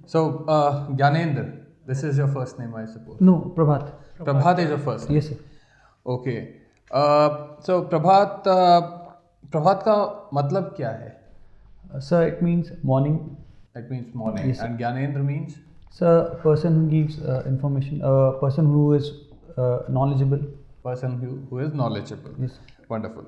So, Gyanendra, this is your first name, I suppose. No, Prabhat. Prabhat is your first name. Yes, sir. Okay. So, प्रभात का मतलब क्या है? Sir, it means morning. It means morning. Yes, sir. And Gyanendra means? Sir, person who gives information, person who is knowledgeable. Person who is knowledgeable. Yes. Wonderful.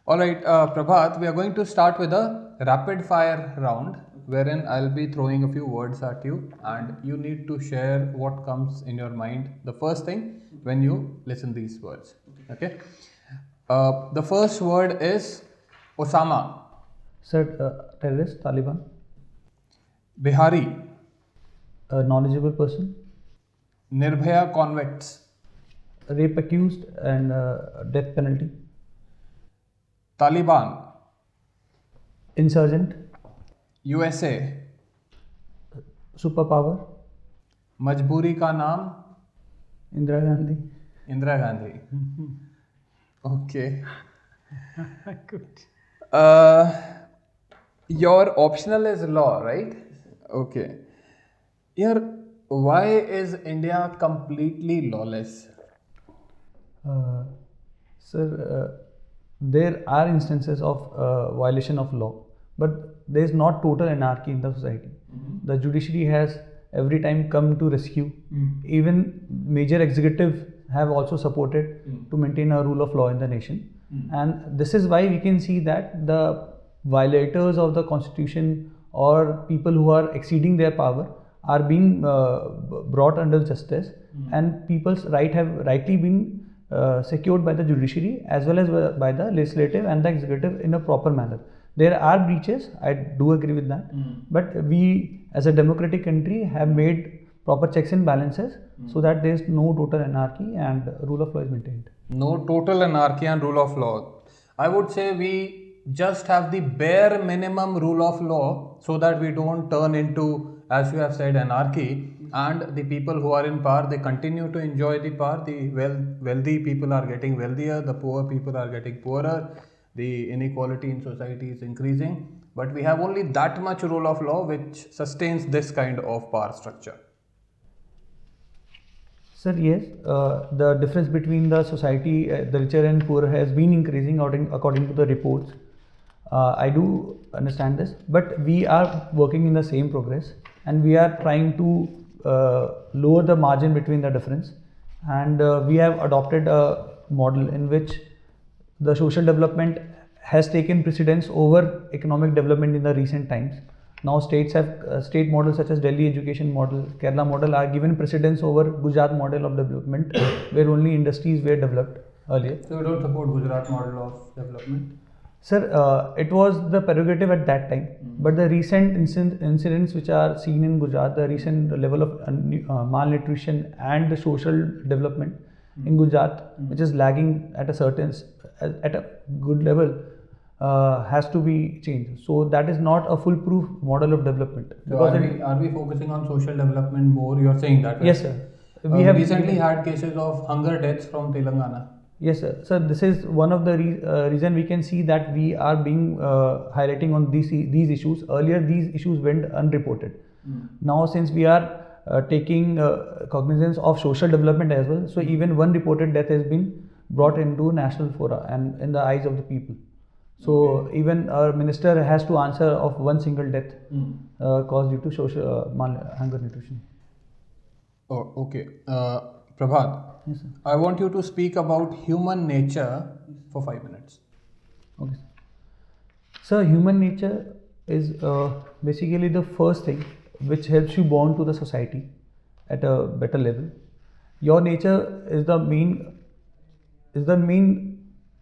All right, Prabhat, we are going to start with a rapid fire round wherein I'll be throwing a few words at you and you need to share what comes in your mind the first thing when you listen these words. Okay. The first word is Osama. Sir, terrorist, Taliban. Bihari. A knowledgeable person. Nirbhaya convicts. Rape accused and death penalty. Taliban. Insurgent. USA. Superpower. मजबूरी का नाम Indira Gandhi. Indira Gandhi. Okay. Good. Your optional is law, right? Okay. Here, why is India completely lawless? Sir, there are instances of violation of law, but there is not total anarchy in the society. The judiciary has every time come to rescue. Even major executive have also supported to maintain a rule of law in the nation. And this is why we can see that the violators of the constitution or people who are exceeding their power are being brought under justice, and people's right have rightly been secured by the judiciary as well as by the legislative and the executive in a proper manner. There are breaches, I do agree with that, but we as a democratic country have made proper checks and balances so that there is no total anarchy and rule of law is maintained. No total anarchy and rule of law. I would say we just have the bare minimum rule of law so that we don't turn into, as you have said, anarchy, and the people who are in power, they continue to enjoy the power. The wealthy people are getting wealthier, the poor people are getting poorer, the inequality in society is increasing, but we have only that much rule of law which sustains this kind of power structure. Sir, yes, the difference between the society, the richer and poor, has been increasing according to the reports. I do understand this, but we are working in the same progress, and we are trying to lower the margin between the difference. And we have adopted a model in which the social development has taken precedence over economic development in the recent times. Now states have state models such as Delhi education model, Kerala model are given precedence over Gujarat model of development where only industries were developed earlier. So you don't support Gujarat model of development? Sir, it was the prerogative at that time, but the recent incidents which are seen in Gujarat, the recent level of malnutrition and the social development in Gujarat, which is lagging at a good level, has to be changed. So that is not a foolproof model of development. So are we focusing on social development more? You are saying that, right? Yes, sir. We have recently had cases of hunger deaths from Telangana. Yes, sir. So this is one of the reason we can see that we are being highlighting on these issues. Earlier, these issues went unreported. Now, since we are taking cognizance of social development as well, so even one reported death has been brought into national fora and in the eyes of the people. So even our minister has to answer of one single death caused due to social hunger nutrition. Oh, okay. Prabhat, Yes, sir. I want you to speak about human nature for 5 minutes. Okay. So human nature is basically the first thing which helps you bond to the society at a better level. Your nature is the main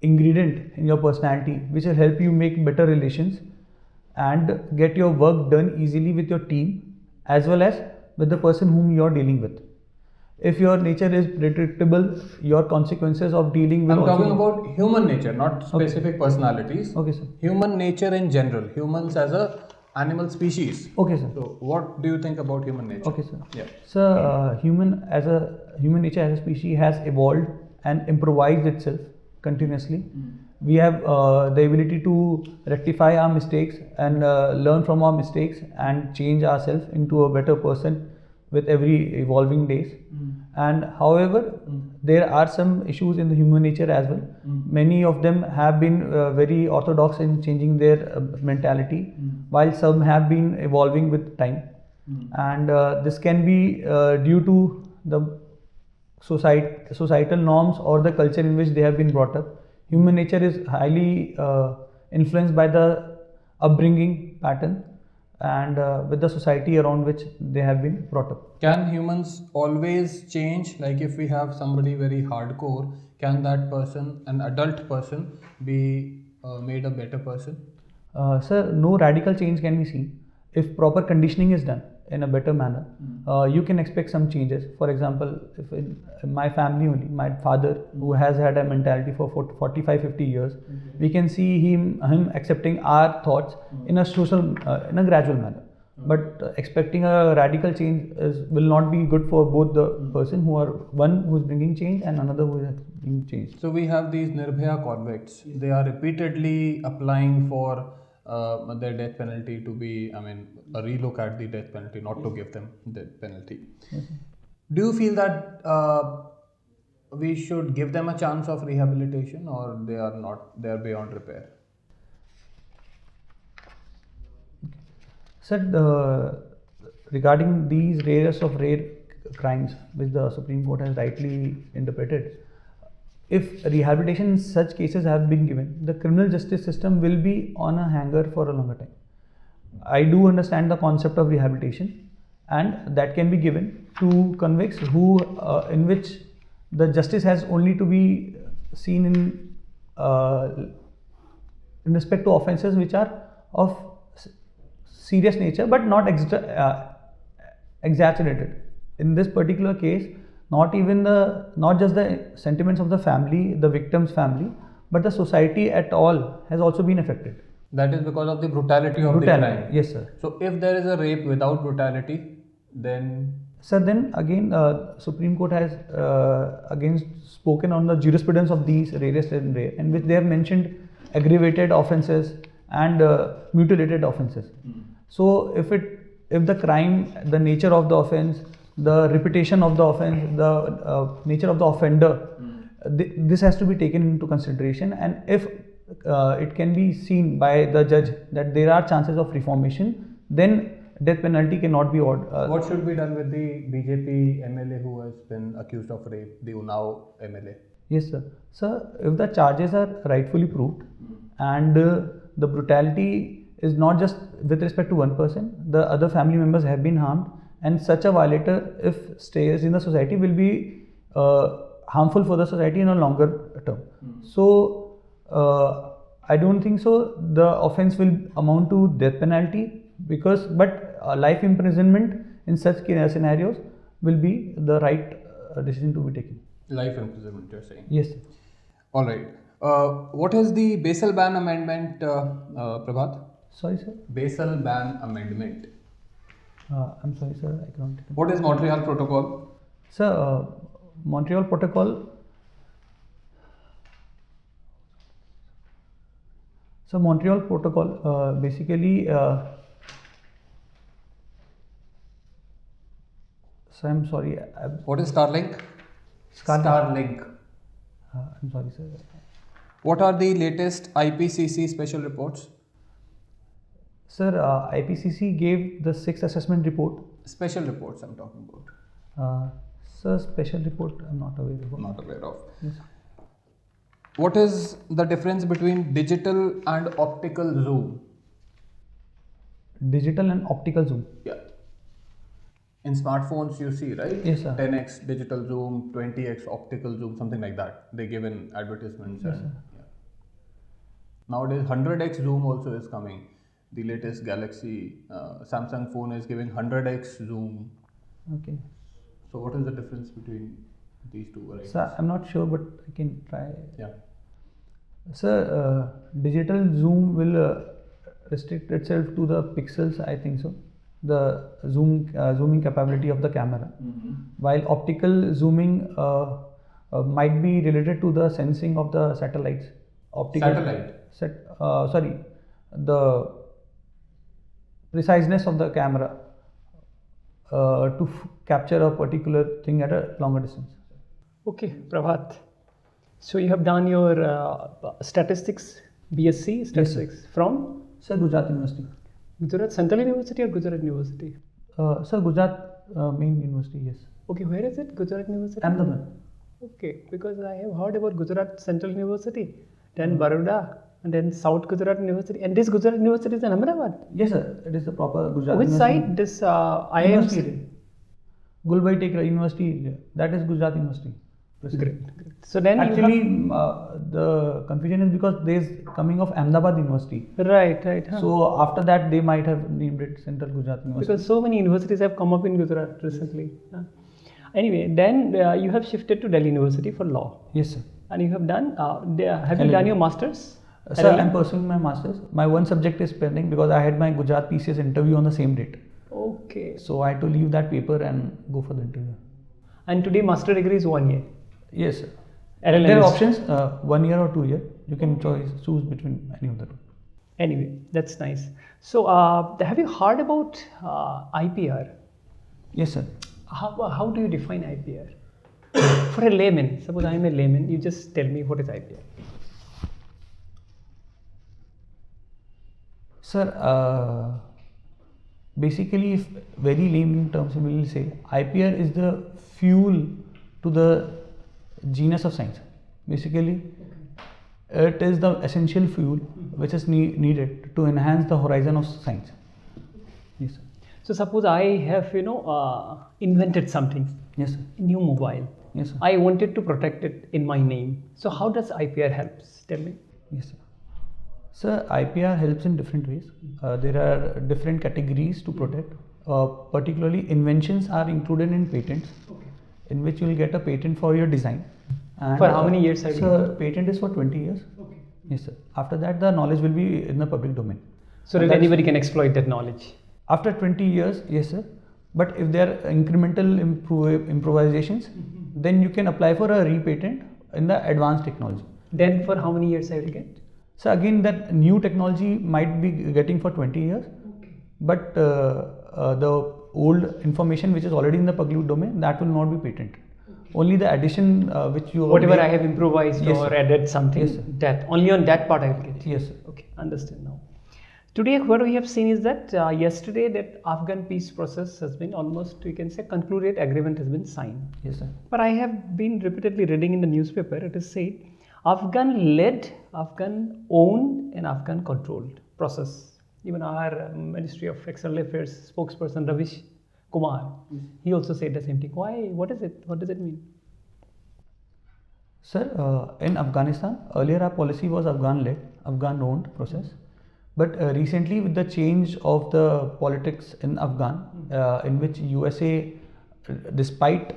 ingredient in your personality which will help you make better relations and get your work done easily with your team as well as with the person whom you are dealing with. If your nature is predictable, your consequences of dealing will I'm also talking about human nature, not specific personalities. Okay, sir. Human nature in general, humans as a animal species. Okay, sir. So what do you think about human nature? Okay, sir. Yeah. So human nature as a species has evolved and improvised itself continuously, we have the ability to rectify our mistakes and learn from our mistakes and change ourselves into a better person with every evolving days. And however, there are some issues in the human nature as well. Many of them have been very orthodox in changing their mentality, while some have been evolving with time. And this can be due to the societal norms or the culture in which they have been brought up. Human nature is highly influenced by the upbringing pattern and with the society around which they have been brought up. Can humans always change? Like if we have somebody very hardcore, can that person, an adult person, be made a better person? Sir, no radical change can be seen. If proper conditioning is done in a better manner, you can expect some changes. For example, if in my family only, my father, who has had a mentality for 45-50 years, we can see him accepting our thoughts in a in a gradual manner. But expecting a radical change will not be good for both the person one who is bringing change and another who is being changed. So we have these Nirbhaya convicts. They are repeatedly applying for their death penalty to be, a relook at the death penalty, not to give them death penalty. Do you feel that we should give them a chance of rehabilitation, or they are beyond repair? Sir, regarding these rarest of rare crimes which the Supreme Court has rightly interpreted, if rehabilitation in such cases have been given, the criminal justice system will be on a hanger for a longer time. I do understand the concept of rehabilitation, and that can be given to convicts in which the justice has only to be seen in respect to offences which are of serious nature but not exaggerated. In this particular case, not just the sentiments of the family, the victim's family, but the society at all has also been affected. That is because of the brutality of the crime. Yes, sir. So if there is a rape without brutality, then... Sir, then again, Supreme Court has again spoken on the jurisprudence of these rarest and rare, in which they have mentioned aggravated offences and mutilated offences. So if the crime, the nature of the offence, the reputation of the offence, the nature of the offender, this has to be taken into consideration, and if it can be seen by the judge that there are chances of reformation, then death penalty cannot be ordered. What should be done with the BJP MLA who has been accused of rape, the Unnao MLA? Yes, sir. Sir, if the charges are rightfully proved and the brutality is not just with respect to one person, the other family members have been harmed, and such a violator, if stays in the society, will be harmful for the society in a longer term. So, I don't think so the offence will amount to death penalty, but life imprisonment in such scenarios will be the right decision to be taken. Life imprisonment, you're saying? Yes, sir. All right. What is the Basel Ban Amendment, Prabhat? Sorry, sir. Basel Ban Amendment. I'm sorry, sir. I can't. What is Montreal Protocol? Sir, Montreal Protocol. So Montreal Protocol basically. So I'm sorry. What is Starlink? Starlink. I'm sorry, sir. What are the latest IPCC special reports? Sir, IPCC gave the 6th assessment report. Special reports I'm talking about. Sir, special report I'm not aware of. Not aware of. Yes. What is the difference between digital and optical zoom? Digital and optical zoom. Yeah. In smartphones you see, right? Yes, sir. 10x digital zoom, 20x optical zoom, something like that. They give in advertisements. Yes, and, yeah. Nowadays 100x zoom also is coming. The latest Galaxy Samsung phone is giving 100x zoom. Okay. So what is the difference between these two varieties? Sir, I'm not sure, but I can try. Yeah. Sir, digital zoom will restrict itself to the pixels, I think so. The zooming capability of the camera. While optical zooming might be related to the sensing of the satellites. optical Satellite. sorry, the preciseness of the camera to capture a particular thing at a longer distance. Okay, Prabhat. So you have done your statistics, BSc statistics from Sir, Gujarat University. Gujarat Central University or Gujarat University? Sir, Gujarat main university, yes. Okay, where is it? Gujarat University? Ahmedabad. Okay, because I have heard about Gujarat Central University, then Baroda, and then South Gujarat University, and this Gujarat University is in Ahmedabad. Yes, sir. It is the proper Gujarat Which University. side? This University. IIMC. Gulbai Tekra University, that is Gujarat University. Great, great. So then you Actually, the confusion is because there is coming of Ahmedabad University. have, right. Huh. So after that, they might have named it Central Gujarat University. Because so many universities have come up in Gujarat recently. Huh. Anyway, then you have shifted to Delhi University for law, Yes, sir. and you have done. Have you LLM. done your masters? Sir, LLM? I'm pursuing my masters. My one subject is pending because I had my Gujarat PCS interview on the same date. Okay. So I had to leave that paper and go for the interview. And today master degree is 1 year. Yes, sir. LLM There are is- options, 1 year or 2 year. You can choose between any of the two. Anyway, that's nice. So have you heard about IPR? Yes, sir. How do you define IPR? For a layman, suppose I am a layman, you just tell me what is IPR. Sir, basically, if very layman terms we will say, IPR is the fuel to the genius of science. Basically, it is the essential fuel which is needed to enhance the horizon of science. Yes, sir. So suppose I have invented something, Yes, sir. new mobile. Yes, sir. I wanted to protect it in my name. So how does IPR helps? Tell me. Yes, sir. Sir, IPR helps in different ways. There are different categories to protect. Particularly, inventions are included in patents, in which you will get a patent for your design. And, For how many years I will Sir, patent is for 20 years. Okay. Yes, sir. After that, the knowledge will be in the public domain. So that anybody can exploit that knowledge. After 20 years, yes, sir. But if there are incremental improvisations, then you can apply for a repatent in the advanced technology. Then for how many years I will get? So again, that new technology might be getting for 20 years, but the old information which is already in the public domain, that will not be patented. Only the addition which you Whatever make- I have improvised Yes, or sir. added something, Yes, sir. that only on that part I will get. Yes, sir. Okay, understand now. Today, what we have seen is that yesterday that Afghan peace process has been almost, we can say, concluded. Agreement has been signed. Yes, sir. But I have been repeatedly reading in the newspaper. It is said Afghan-led, Afghan-owned, and Afghan-controlled process. Even our Ministry of External Affairs spokesperson Ravish Kumar, he also said the same thing. Why? What is it? What does it mean? Sir, in Afghanistan, earlier our policy was Afghan-led, Afghan-owned process. But recently, with the change of the politics in Afghan, in which USA, despite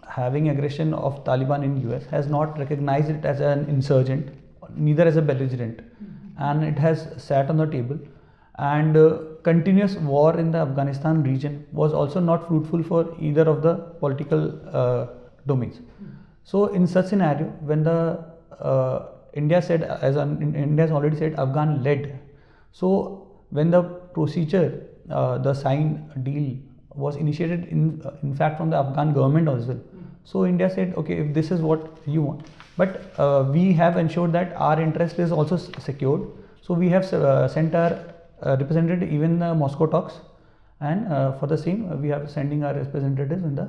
having aggression of Taliban in US, has not recognized it as an insurgent, neither as a belligerent, and it has sat on the table. And continuous war in the Afghanistan region was also not fruitful for either of the political domains. So, in such scenario, when the India said, India has already said Afghan-led. So, when the procedure, the signed deal was initiated in fact from the Afghan government as well. So, India said, okay, if this is what you want, but we have ensured that our interest is also secured. So, we have sent our representative even the Moscow talks, and for the same, we are sending our representatives in the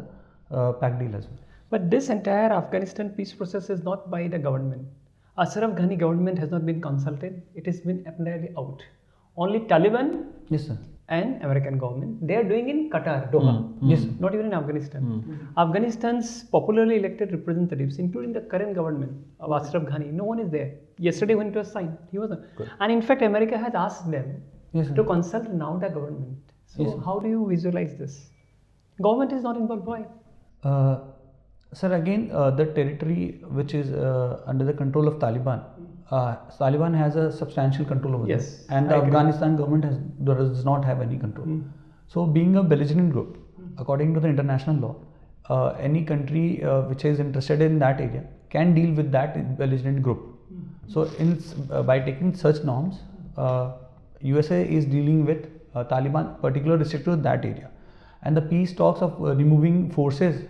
pact deal as well. But this entire Afghanistan peace process is not by the government. Ashraf Ghani government has not been consulted. It has been entirely out. Only Taliban Yes, sir. and American government, they are doing in Qatar, Doha. Yes, sir. Not even in Afghanistan. Afghanistan's popularly elected representatives, including the current government of Ashraf Ghani, no one is there. Yesterday when it was signed, he wasn't. And in fact, America has asked them Yes, sir. to consult now the government. So Yes, sir. how do you visualize this? Government is not involved. Why? Sir, again, the territory which is under the control of Taliban, Taliban has a substantial control over Yes, there, and the I agree. Afghanistan government does not have any control. So, being a belligerent group, according to the international law, any country which is interested in that area can deal with that belligerent group. So by taking such norms, USA is dealing with Taliban, particularly restricted to that area, and the peace talks of removing forces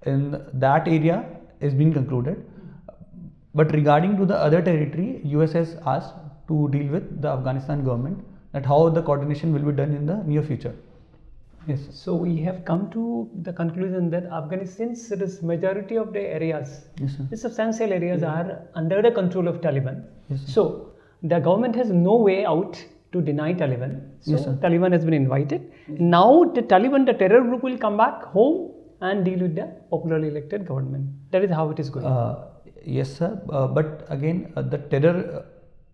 in that area is being concluded. But regarding to the other territory, US has asked to deal with the Afghanistan government that how the coordination will be done in the near future. Yes. So we have come to the conclusion that Afghanistan, since it is majority of the areas, Yes, sir. the substantial areas are under the control of Taliban. Yes, sir. So the government has no way out to deny Taliban. So Yes, sir. Taliban has been invited. Now the Taliban, the terror group, will come back home and deal with the popularly elected government. That is how it is going. Yes, sir. But again, the terror,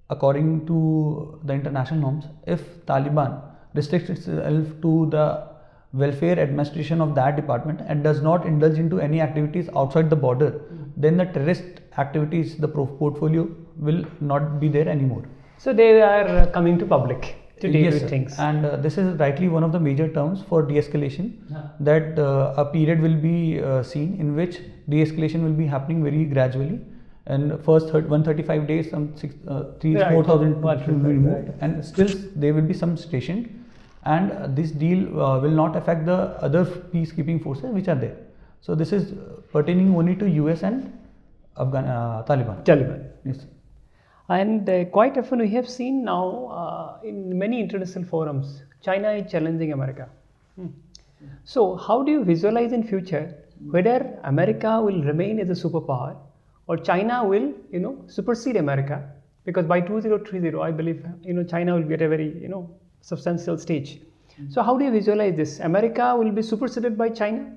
according to the international norms, if Taliban restricts itself to the welfare administration of that department and does not indulge into any activities outside the border, then the terrorist activities, the portfolio will not be there anymore. So they are coming to public to deal Yes, with sir. things. And this is rightly one of the major terms for de-escalation, that a period will be seen in which de-escalation will be happening very gradually. And first 135 days, some 4,000 will be removed, and still there will be some stationed. And this deal will not affect the other peacekeeping forces which are there. So this is pertaining only to US and Taliban. Taliban. Yes. And quite often we have seen now in many international forums, China is challenging America. So how do you visualize in future whether America will remain as a superpower or China will, supersede America? Because by 2030, I believe, China will be at a very, substantial stage. So how do you visualize this? America will be superseded by China,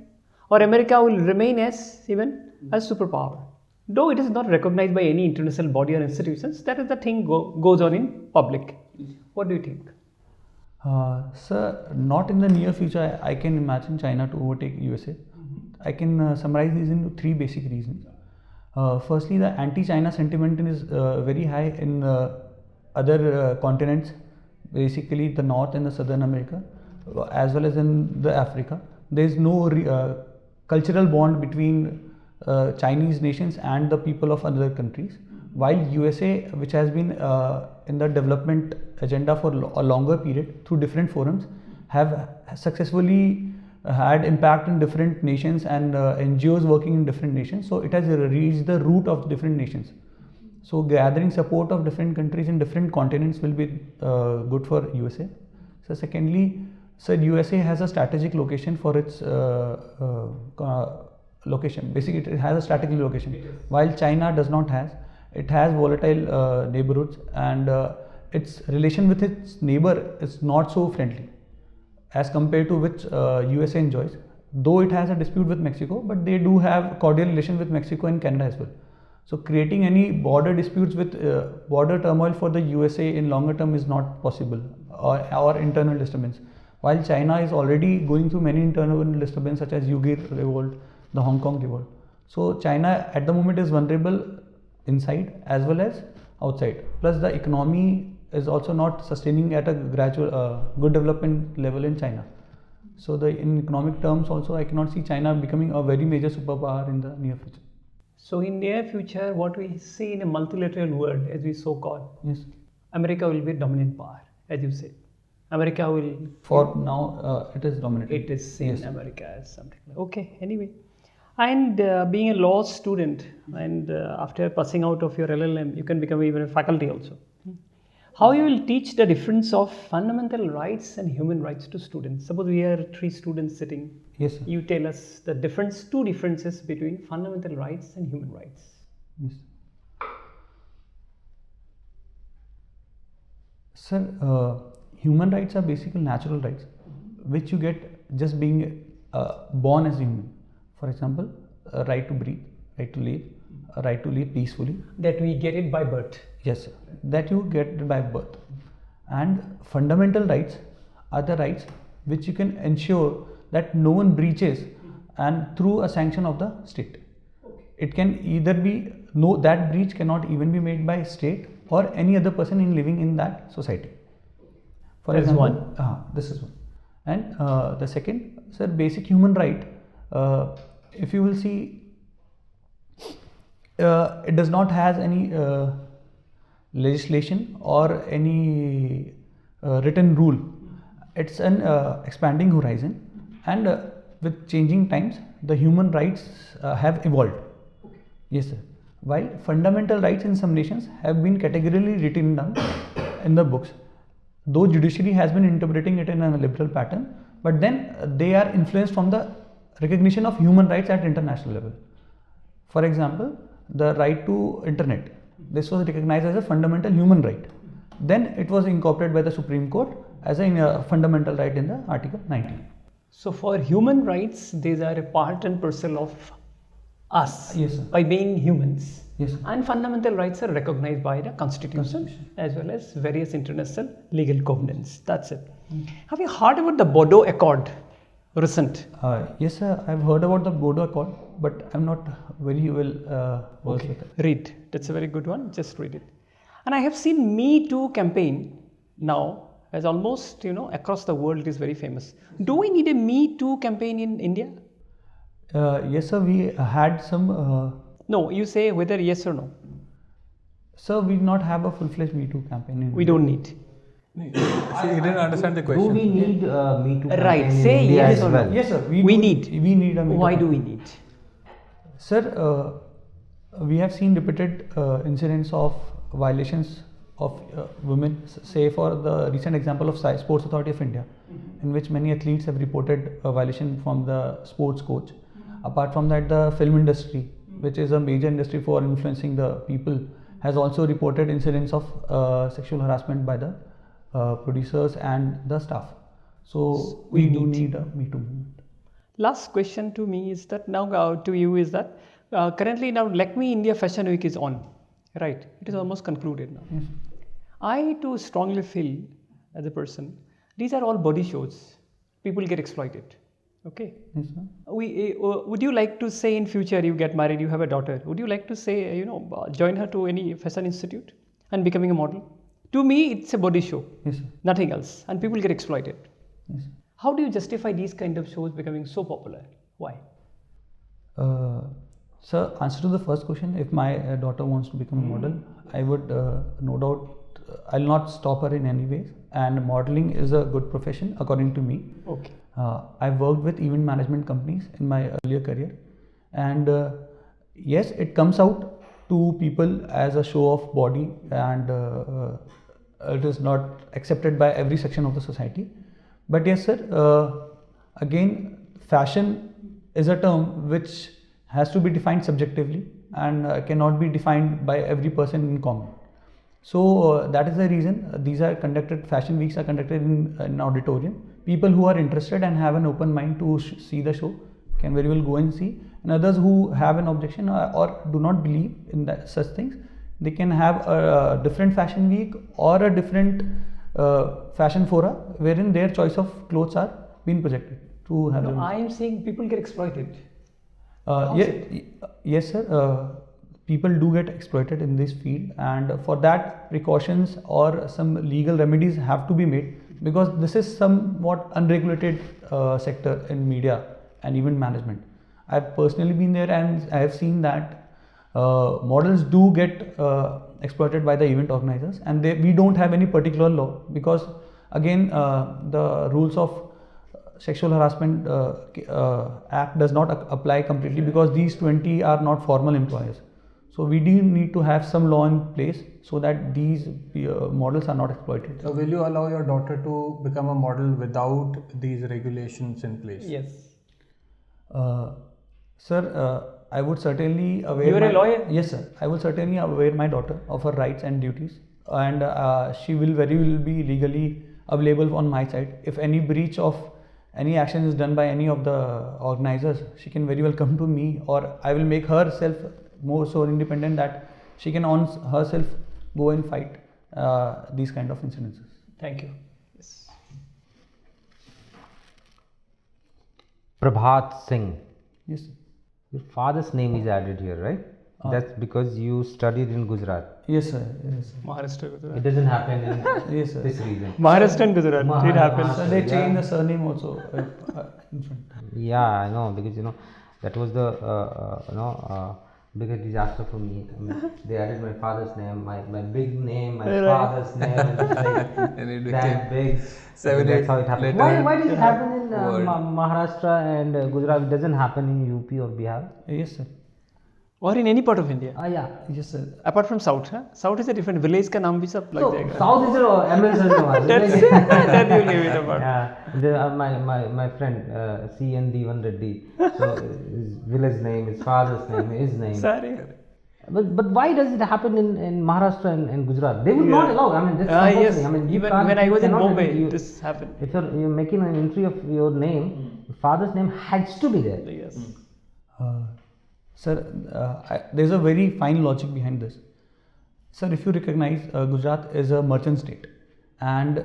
or America will remain as even as superpower? Though it is not recognized by any international body or institutions, that is the thing goes on in public. What do you think? Sir, not in the near future I can imagine China to overtake USA. I can summarize these into three basic reasons. Firstly, the anti-China sentiment is very high in other continents, basically the North and the Southern America, as well as in the Africa. There is no cultural bond between Chinese nations and the people of other countries, while USA, which has been in the development agenda for a longer period through different forums, have successfully had impact in different nations and NGOs working in different nations. So it has reached the root of different nations. So gathering support of different countries in different continents will be good for USA. So secondly, sir, USA has a strategic location for its location. Basically, it has a strategic location, while China does not has. It has volatile neighborhoods, and its relation with its neighbor is not so friendly as compared to which USA enjoys. Though it has a dispute with Mexico, but they do have cordial relation with Mexico and Canada as well. So creating any border disputes with border turmoil for the USA in longer term is not possible, or internal disturbance. While China is already going through many internal disturbance such as Uyghur revolt, the Hong Kong revolt. So China at the moment is vulnerable inside as well as outside. Plus the economy is also not sustaining at a gradual good development level in China. So in economic terms also, I cannot see China becoming a very major superpower in the near future. So in near future, what we see in a multilateral world, as we so call, Yes. America will be dominant power, as you said. America will. For now, it is dominant. It is seen Yes. America as something like. Okay, anyway. And being a law student, and after passing out of your LLM, you can become even a faculty also. How you will teach the difference of fundamental rights and human rights to students? Suppose we are 3 students sitting. Yes, sir. You tell us the two differences between fundamental rights and human rights. Yes. Sir, human rights are basically natural rights, which you get just being born as human. For example, a right to breathe, right to live, a right to live peacefully. That we get it by birth. Yes, sir. That you get by birth. And fundamental rights are the rights which you can ensure that no one breaches, and through a sanction of the state. It can either be, that breach cannot even be made by state or any other person living in that society. For That is example, one. this is one. And the second, sir, basic human right, if you will see, it does not has any legislation or any written rule. It's an expanding horizon, and with changing times, the human rights have evolved. Yes, sir. While fundamental rights in some nations have been categorically written down in the books, though judiciary has been interpreting it in a liberal pattern, but then they are influenced from the recognition of human rights at international level. For example, the right to internet. This was recognized as a fundamental human right. Then it was incorporated by the Supreme Court as a fundamental right in the Article 19. So for human rights, these are a part and parcel of us. Yes, sir. By being humans. Yes, sir. And fundamental rights are recognized by the Constitution as well as various international legal covenants. That's it. Have you heard about the Bodo Accord? Recent. Yes, sir. I've heard about the Bodo Accord, but I'm not very well versed with it. Read. That's a very good one. Just read it. And I have seen Me Too campaign now as almost, across the world it is very famous. Do we need a Me Too campaign in India? Yes, sir. We had some. No, you say whether yes or no. Sir, we do not have a full-fledged Me Too campaign. In We don't need. He didn't understand the Do question. we need Me Too Right, campaign in say India yes as or well? no. Yes, sir. We do- need. We need a Me Too Why do campaign. we need? Sir, we have seen repeated incidents of violations of women, say for the recent example of Sports Authority of India, in which many athletes have reported a violation from the sports coach. Apart from that, the film industry, which is a major industry for influencing the people, has also reported incidents of sexual harassment by the producers and the staff. So we do need a Me Too movement. Last question to me is that now to you is that currently now Lakme India Fashion Week is on, right? It is almost concluded now. Yes. I too strongly feel as a person, these are all body shows. People get exploited. Okay. Yes, sir. Would you like to say in future you get married, you have a daughter? Would you like to say join her to any fashion institute and becoming a model? To me, it's a body show, Yes, sir. nothing else, and people get exploited. Yes, sir. How do you justify these kind of shows becoming so popular? Why? Sir, answer to the first question, if my daughter wants to become a model, I would no doubt, I'll not stop her in any way. And modeling is a good profession according to me. Okay. I've worked with event management companies in my earlier career, and yes, it comes out to people as a show of body, and it is not accepted by every section of the society. But yes, sir, again, fashion is a term which has to be defined subjectively and cannot be defined by every person in common. So that is the reason these are conducted, fashion weeks are conducted in an auditorium. People who are interested and have an open mind to see the show can very well go and see, and others who have an objection or do not believe in such things, they can have a different fashion week or a different fashion fora wherein their choice of clothes are being projected to have No, them. I am saying people get exploited. Yes, sir. People do get exploited in this field, and for that precautions or some legal remedies have to be made, because this is somewhat unregulated sector in media and event management. I've personally been there and I have seen that models do get exploited by the event organizers, and we don't have any particular law, because again the rules of Sexual Harassment Act does not apply completely, because these 20 are not formal employers. So we do need to have some law in place so that these models are not exploited. So will you allow your daughter to become a model without these regulations in place? Yes. Sir, I would certainly aware. You are a lawyer? Yes, sir. I will certainly aware my daughter of her rights and duties, and she will very well be legally available on my side. If any breach of any action is done by any of the organizers, she can very well come to me, or I will make herself more so independent that she can on herself go and fight these kind of incidences. Thank you. Yes. Prabhat Singh. Yes, sir. Your father's name is added here, right? That's because you studied in Gujarat. Yes, sir. Yes, sir. Maharashtra, It Gujarat. doesn't happen in Yes, sir. this region. Maharashtra and Gujarat. It happens. So they change the surname also in front. Yeah, I know, because that was the biggest disaster for me. I mean, they added my father's name, my big name, my father's name, and it's like And it that became big. 7, That's 8 how it happened. letter Why does it happen in word. Maharashtra and Gujarat? It doesn't happen in UP or Bihar? Yes, sir. और in any part of India. Yeah. Yes, sir. Apart from South, huh? South is a different village का नाम भी सब लग So जाएगा. South is ML That's that you leave it apart. Yeah, my friend C.N. Devan Reddy. So his village name, his father's name, his name. Sorry. But why does it happen in Maharashtra and Gujarat? They would not allow. I mean, that's compulsory. Yes. I mean, you Even can't- when I you was in cannot Bombay, edit you- this happened. If you're making an entry of your name, father's name has to be there. Yes. Sir, there's a very fine logic behind this. Sir, if you recognize Gujarat is a merchant state, and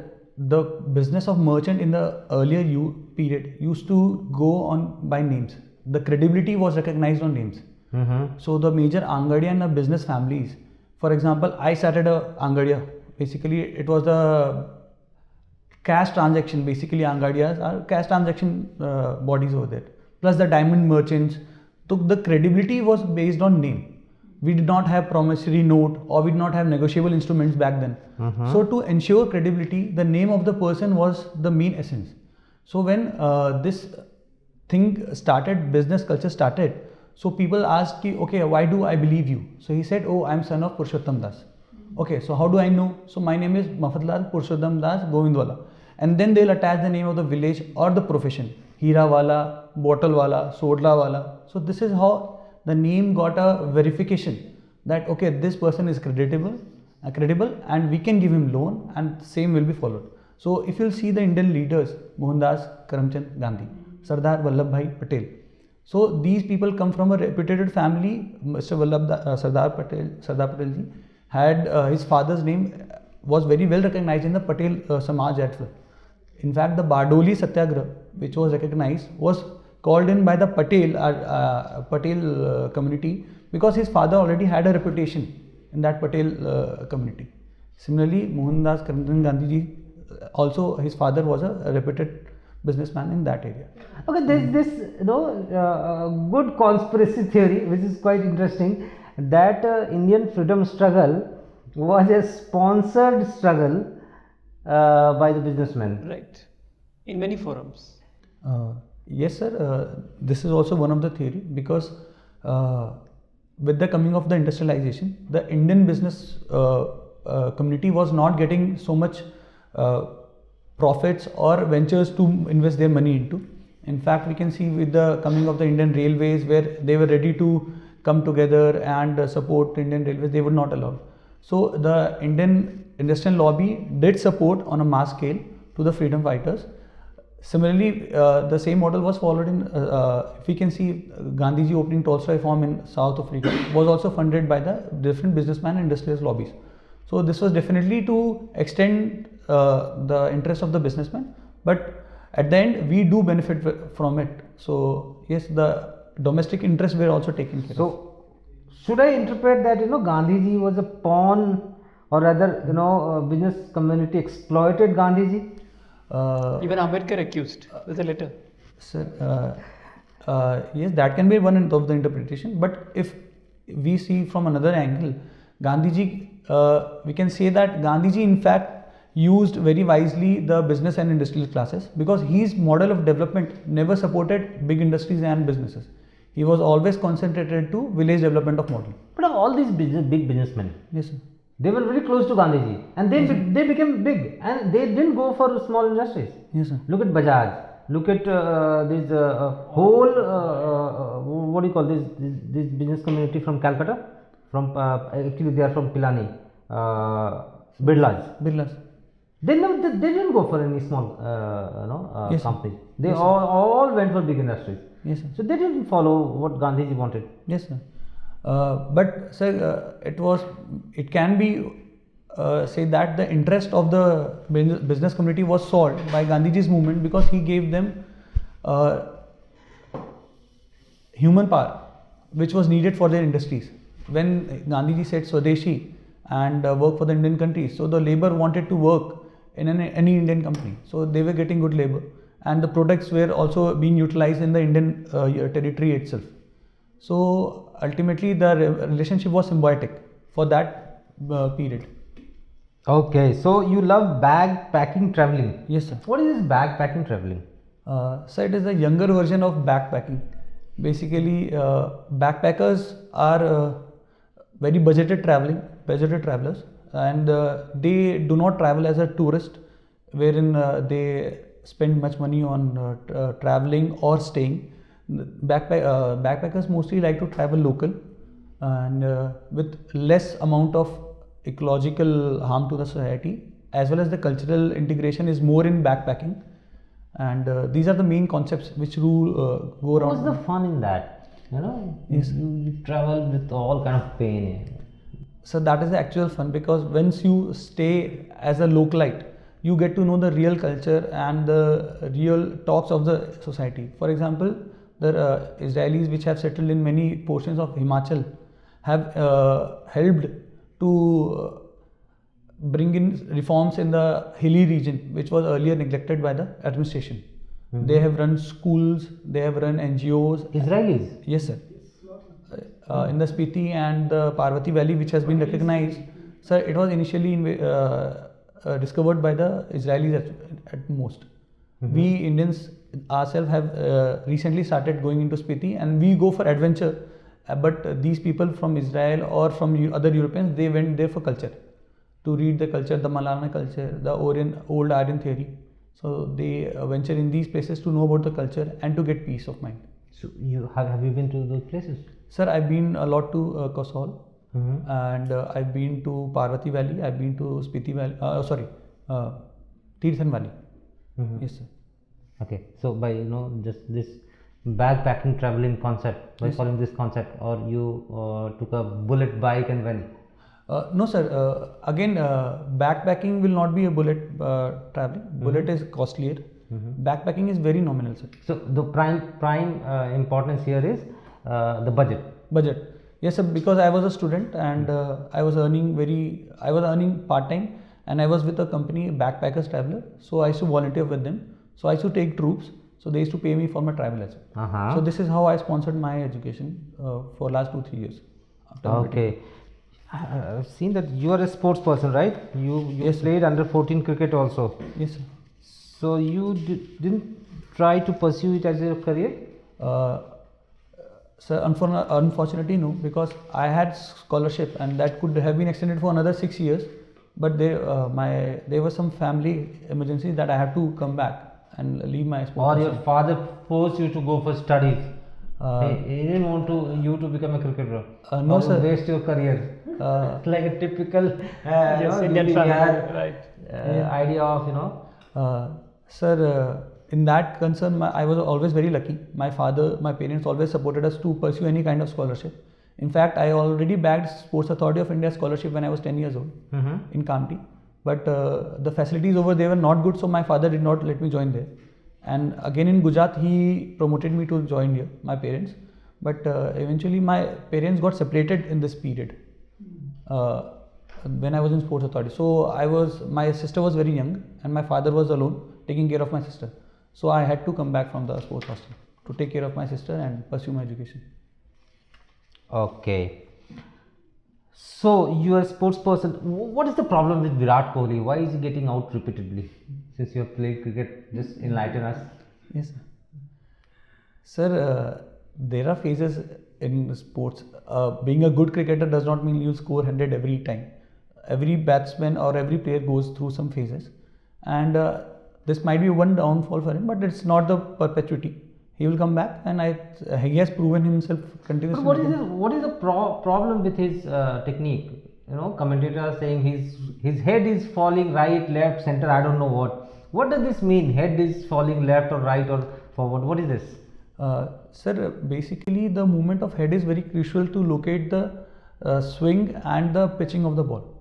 the business of merchant in the earlier period used to go on by names. The credibility was recognized on names. So the major Angadia and the business families, for example, I started a Angadia. Basically, it was the cash transaction. Basically, Angadias are cash transaction bodies over there. Plus the diamond merchants. So the credibility was based on name. We did not have promissory note, or we did not have negotiable instruments back then. So to ensure credibility, the name of the person was the main essence. So when this thing started, business culture started, so people asked, okay, why do I believe you? So he said, oh, I am son of Purushottam Das. Okay, so how do I know? So my name is Mafatlal Purushottam Das Govindwala. And then they'll attach the name of the village or the profession. Hira wala, bottle wala, sodla wala. So this is how the name got a verification that okay, this person is credible, and we can give him loan, and same will be followed. So if you'll see the Indian leaders, Mohandas Karamchand Gandhi, Sardar Vallabhbhai Patel. So these people come from a reputed family. Mr. Sardar Patel ji had his father's name was very well recognized in the Patel Samaj as well. In fact, the Bardoli Satyagraha, which was recognized, was called in by the Patel community because his father already had a reputation in that Patel community. Similarly, Mohandas Karamchand Gandhi ji, also his father was a reputed businessman in that area. Okay, there's this good conspiracy theory which is quite interesting, that Indian freedom struggle was a sponsored struggle by the businessmen. Right. In many forums. Yes, sir. This is also one of the theory because with the coming of the industrialization, the Indian business community was not getting so much profits or ventures to invest their money into. In fact, we can see with the coming of the Indian Railways, where they were ready to come together and support Indian Railways, they would not allow. So the Indian industrial lobby did support on a mass scale to the freedom fighters. Similarly, the same model was followed in, if we can see Gandhiji opening Tolstoy farm in South Africa was also funded by the different businessman and industrialist lobbies. So this was definitely to extend the interest of the businessman, but at the end we do benefit from it. So yes, the domestic interests were also taken care of. So should I interpret that Gandhiji was a pawn, or rather business community exploited Gandhiji? Even Ambedkar accused. There's a letter. Sir, yes, that can be one of the interpretation. But if we see from another angle, Gandhiji, we can say that Gandhiji in fact used very wisely the business and industrial classes, because his model of development never supported big industries and businesses. He was always concentrated to village development of model. But all these big businessmen, Yes, sir. they were very close to Gandhiji, and they became big, and they didn't go for small industries. Yes, sir. Look at Bajaj. Look at this whole what do you call this business community from Calcutta. From actually they are from Pilani, Birlas. Birlas. They didn't go for any small Yes, sir. companies. They all went for big industries. Yes, sir. So they didn't follow what Gandhiji wanted. Yes, sir. But sir, it can be say that the interest of the business community was solved by Gandhiji's movement, because he gave them human power which was needed for their industries. When Gandhiji said Swadeshi and work for the Indian countries, so the labor wanted to work in any Indian company, so they were getting good labor, and the products were also being utilized in the Indian territory itself. So ultimately, the relationship was symbiotic for that period. Okay, so you love backpacking traveling. Yes, sir. What is this backpacking traveling? So it is a younger version of backpacking. Basically, backpackers are very budgeted travelers, and they do not travel as a tourist, wherein they spend much money on traveling or staying. Backpackers mostly like to travel local and with less amount of ecological harm to the society, as well as the cultural integration is more in backpacking. And these are the main concepts which go around. What's the fun in that? You know, Yes. you travel with all kind of pain. So that is the actual fun, because once you stay as a localite, you get to know the real culture and the real talks of the society. For example, the Israelis which have settled in many portions of Himachal have helped to bring in reforms in the hilly region, which was earlier neglected by the administration. They have run schools, they have run NGOs. Israelis. Yes, sir. In the Spiti and the Parvati Valley, which has been recognized, sir, it was initially discovered by the Israelis at most. We Indians ourselves have recently started going into Spiti, and we go for adventure. But these people from Israel or from other Europeans, they went there for culture, to read the culture, the Malana culture, the old Aryan theory. So they venture in these places to know about the culture and to get peace of mind. So you have you been to those places? Sir, I've been a lot to Kasol, and I've been to Parvati Valley, I've been to Spiti Valley, Tirthan Valley. Yes, sir. Okay, so by just this backpacking traveling concept, by following this concept, or you took a bullet bike and went? No, sir. Again, backpacking will not be a bullet traveling. Bullet is costlier. Backpacking is very nominal, sir. So the prime importance here is the budget. Budget. Yes, sir. Because I was a student and I was earning part time, and I was with a company, Backpackers Traveler. So I used to volunteer with them. So I used to take troops. So they used to pay me for my travel as well. So this is how I sponsored my education for last 2-3 years. After Okay. I've seen that you are a sports person, right? You Yes, sir. played under 14 cricket also. Yes, sir. So you didn't try to pursue it as a career? Sir, unfortunately no, because I had scholarship and that could have been extended for another 6 years, but there was some family emergency that I had to come back and leave my sports. Or your father forced you to go for studies? He didn't want you to become a cricketer? No, or sir. Waste your career? Like a typical Indian Bihar, family, right? idea of Sir, in that concern, I was always very lucky. My parents always supported us to pursue any kind of scholarship. In fact, I already bagged Sports Authority of India scholarship when I was 10 years old in Kamti. But the facilities over there were not good, so my father did not let me join there. And again in Gujarat, he promoted me to join here, my parents. But eventually my parents got separated in this period when I was in Sports Authority. So my sister was very young and my father was alone taking care of my sister. So I had to come back from the sports hostel to take care of my sister and pursue my education. Okay. So you are a sports person. What is the problem with Virat Kohli? Why is he getting out repeatedly? Since you have played cricket, just enlighten us. Yes, sir. Sir, there are phases in sports. Being a good cricketer does not mean you'll score 100 every time. Every batsman or every player goes through some phases, and this might be one downfall for him, but it's not the perpetuity. He will come back, and he has proven himself continuously. But what is the problem with his technique? Commentators are saying his head is falling right, left, center. I don't know what. What does this mean? Head is falling left or right or forward. What is this? Sir, basically the movement of head is very crucial to locate the swing and the pitching of the ball.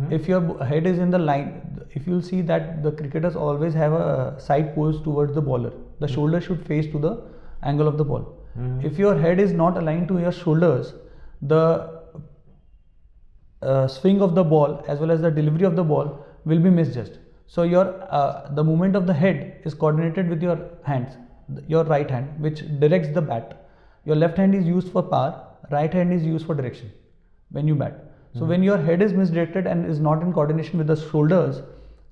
If your head is in the line, if you'll see that the cricketers always have a side pose towards the bowler. The shoulder should face to the angle of the ball. If your head is not aligned to your shoulders, the swing of the ball as well as the delivery of the ball will be misjudged. So the movement of the head is coordinated with your hands, your right hand, which directs the bat. Your left hand is used for power, right hand is used for direction when you bat. So when your head is misdirected and is not in coordination with the shoulders,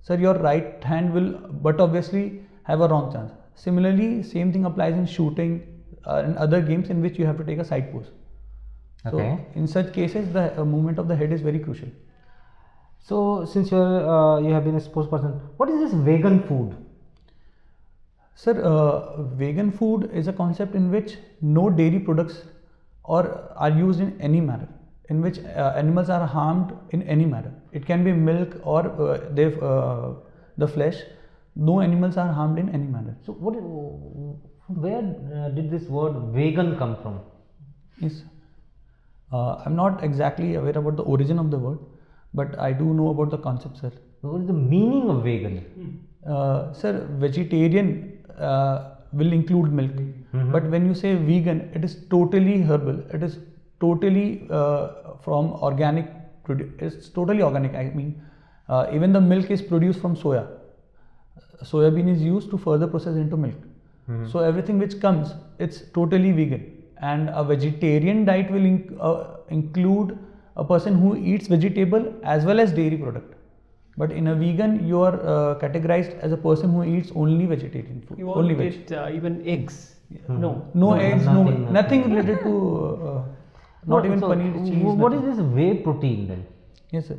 sir, your right hand will but obviously have a wrong chance. Similarly, same thing applies in shooting and other games in which you have to take a side pose. Okay. So in such cases, the movement of the head is very crucial. So since you have been a sports person, what is this vegan food? Sir, vegan food is a concept in which no dairy products are used in any manner, in which animals are harmed in any manner. It can be milk or the flesh. No animals are harmed in any manner. So where did this word vegan come from? Yes. I'm not exactly aware about the origin of the word, but I do know about the concept, sir. What is the meaning of vegan? Sir, vegetarian will include milk, but when you say vegan, it is totally herbal. It is totally from organic. It's totally organic. I mean, even the milk is produced from soya. Soybean is used to further process into milk. So everything which comes, it's totally vegan. And a vegetarian diet will include a person who eats vegetable as well as dairy product. But in a vegan, you are categorized as a person who eats only vegetarian food. You only only veg. get even eggs. No. No eggs, nothing. nothing related to not even paneer, cheese. What is nothing. this whey protein then? Yes, sir.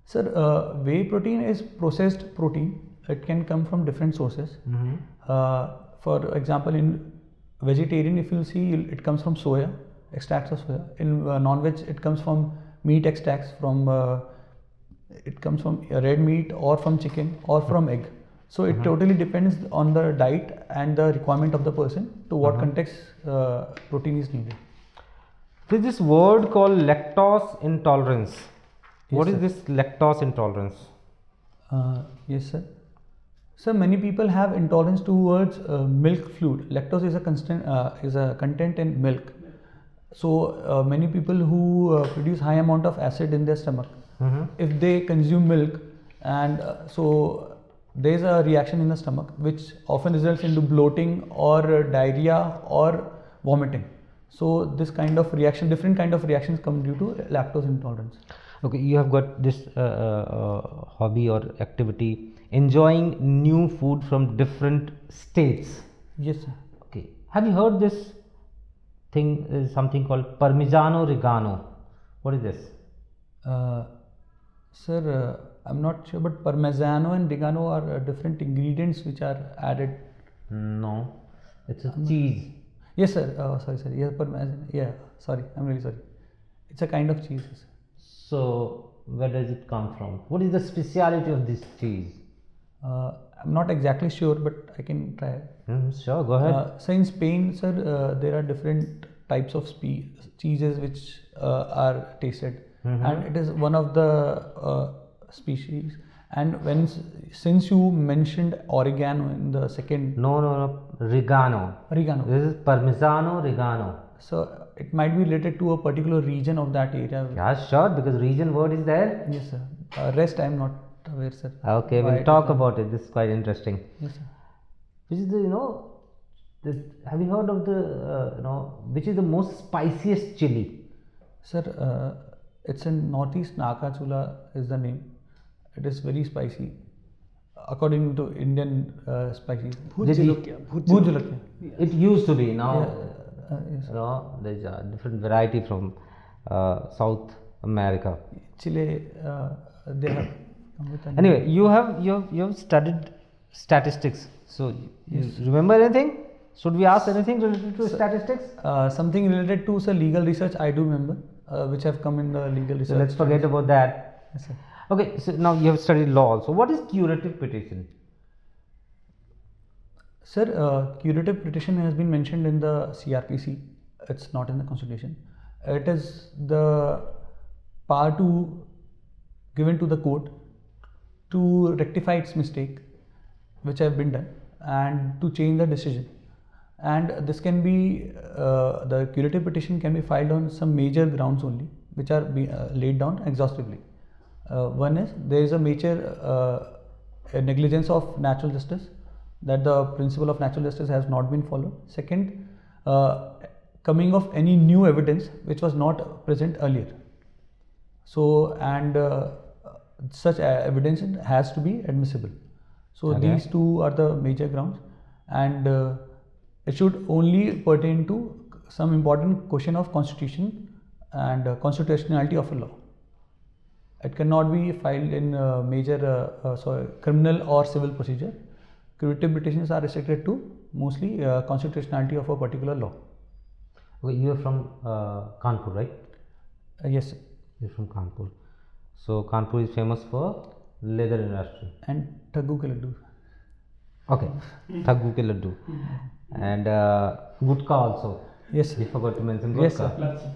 Sir, whey protein is processed protein. It can come from different sources. For example, in vegetarian, if you see, it comes from soya, extracts of soya. In non-veg, it comes from meat extracts from. It comes from red meat or from chicken or from egg. So it totally depends on the diet and the requirement of the person to what context protein is needed. There is this word called lactose intolerance. What is sir. this lactose intolerance? Yes, sir. Sir, many people have intolerance towards milk fluid. Lactose is a content in milk. So many people who produce high amount of acid in their stomach, if they consume milk, and so there is a reaction in the stomach which often results into bloating or diarrhea or vomiting. So this kind of reaction, different kind of reactions come due to lactose intolerance. Okay, you have got this hobby or activity, enjoying new food from different states. Yes, sir. Okay, have you heard this thing? Something called Parmigiano Reggiano. What is this? Sir, I'm not sure, but Parmigiano and Reggiano are different ingredients which are added. No, it's a cheese. Yes, sir. Sorry, sir. Yes, Parmesan. Yeah, sorry. I'm really sorry. It's a kind of cheese. Sir. So where does it come from? What is the speciality of this cheese? I'm not exactly sure, but I can try. Sure, go ahead. So in Spain, sir, there are different types of cheeses which are tasted, and it is one of the species. And since you mentioned oregano in the second, No, Reggiano. oregano, This is Parmigiano Reggiano. so it might be related to a particular region of that area. Yeah, sure, because region word is there. Yes, sir. Rest I'm not aware, sir. Okay, Why we'll it talk is- about it. This is quite interesting. Yes, sir. Which is have you heard of the which is the most spiciest chili? Sir, it's in northeast. Naka Chula is the name. It is very spicy, according to Indian spices. Did he- Bhoot Jolokia. It used to be. Now Yes. there's a different variety from South America. Chile, they have. Anyway, you have studied statistics. So you remember anything? Should we ask anything related to statistics? Something related to legal research, I do remember, which have come in the legal research. So let's forget about that. Yes, sir. Okay, so now you have studied law. So what is curative petition? Sir, curative petition has been mentioned in the CRPC. It's not in the constitution. It is the power given to the court to rectify its mistake, which have been done, and to change the decision. And this can be the curative petition can be filed on some major grounds only, which are laid down exhaustively. One is there is a major negligence of natural justice, that the principle of natural justice has not been followed. Second, coming of any new evidence which was not present earlier. So, and such evidence has to be admissible. So Okay. these two are the major grounds, and it should only pertain to some important question of constitution and constitutionality of a law. It cannot be filed in criminal or civil procedure. Curative petitions are restricted to mostly constitutionality of a particular law. Okay, you are from Kanpur, right? Yes, sir. You're from Kanpur. So Kanpur is famous for leather industry. And Thaggu ke laddu. Okay, Thaggu ke laddu. And gutka also. Yes, We forgot to mention yes, gutka. sir.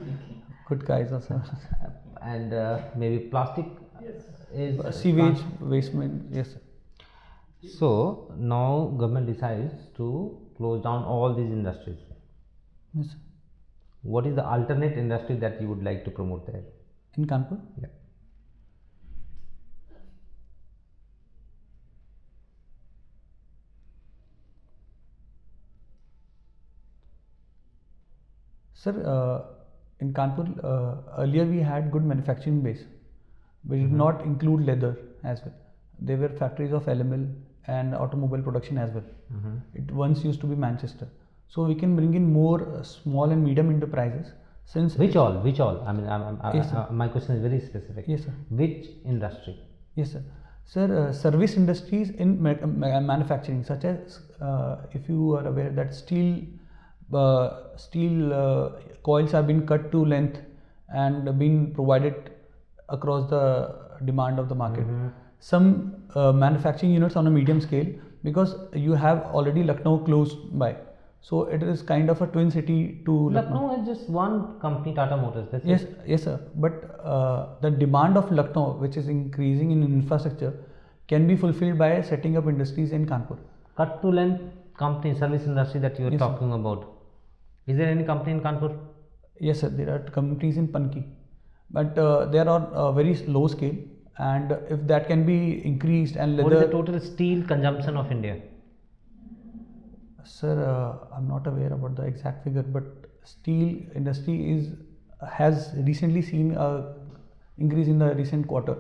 Gutka is also And maybe plastic is sewage waste. Yes, sir. So now government decides to close down all these industries. Yes, sir. What is the alternate industry that you would like to promote there? In Kanpur. Yeah. Sir, in Kanpur, earlier we had good manufacturing base. We did not include leather as well. There were factories of LML and automobile production as well. It once used to be Manchester. So we can bring in more small and medium enterprises. Since Which all? I mean, Yes, sir. my question is very specific. Yes, sir. Which industry? Yes, sir. Sir, service industries in manufacturing, such as if you are aware that steel coils are being cut to length and being provided across the demand of the market. Some manufacturing units on a medium scale, because you have already Lucknow close by, so it is kind of a twin city to Lucknow. Lucknow is just one company, Tata Motors. That's Yes, it. yes, sir. But the demand of Lucknow, which is increasing in infrastructure, can be fulfilled by setting up industries in Kanpur. Cut to length company, service industry that you are Yes, sir. talking about. Is there any company in Kanpur? Yes, sir. There are companies in Panki, but they are on a very low scale. And if that can be increased and What is leather, the total steel consumption of India? sir, I'm not aware about the exact figure, but steel industry has recently seen a increase in the recent quarter.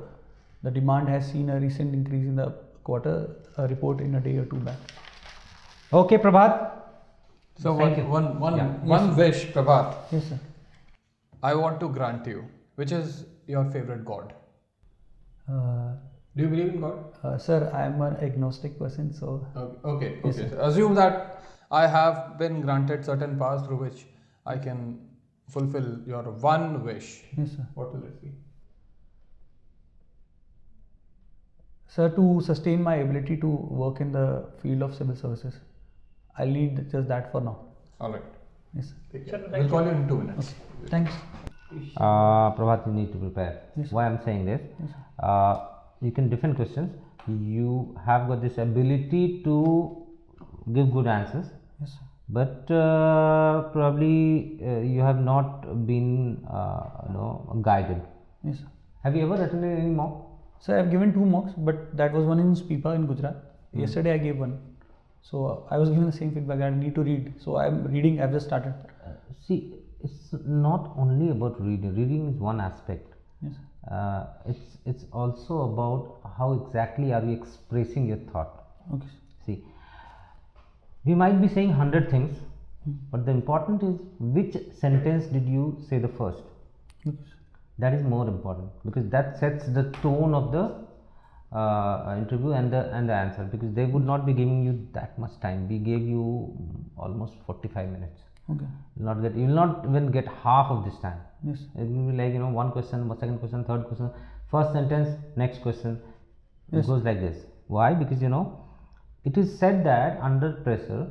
The demand has seen a recent increase in the quarter. A report in a day or two back. Okay, Prabhat. So Thank you. one wish, Prabhat, Yes, sir. I want to grant you. Which is your favorite god? Uh, Do you believe in God? Sir, I am an agnostic person, so Okay. Yes, Okay. sir. So assume that I have been granted certain paths through which I can fulfill your one wish. yes, sir. What will it be? Sir, to sustain my ability to work in the field of civil services, I'll need just that for now. All right. Yes, sir. Take Sure, care. thank We'll call you in 2 minutes. Thanks. Prabhat, you need to prepare. Yes, sir. Why I'm saying this? Yes, sir. You can defend questions. You have got this ability to give good answers, Yes, sir. but probably you have not been, guided. Yes, sir. Have you ever attended any mock? Sir, I've given 2 mocks, but that was one in Spipa in Gujarat. Yesterday I gave one. So I was given the same feedback. I need to read. So I'm reading. I've just started. See, it's not only about reading. Reading is one aspect. Yes, sir. It's also about how exactly are you expressing your thought. Okay, sir. See, we might be saying 100 things, but the important is which sentence did you say the first. Okay, sir. That is more important, because that sets the tone of the interview and the answer, because they would not be giving you that much time. We gave you almost 45 minutes. Okay. You will not even get half of this time. Yes. It will be like, one question, second question, third question, first sentence, next question. Yes. It goes like this. Why? Because it is said that under pressure,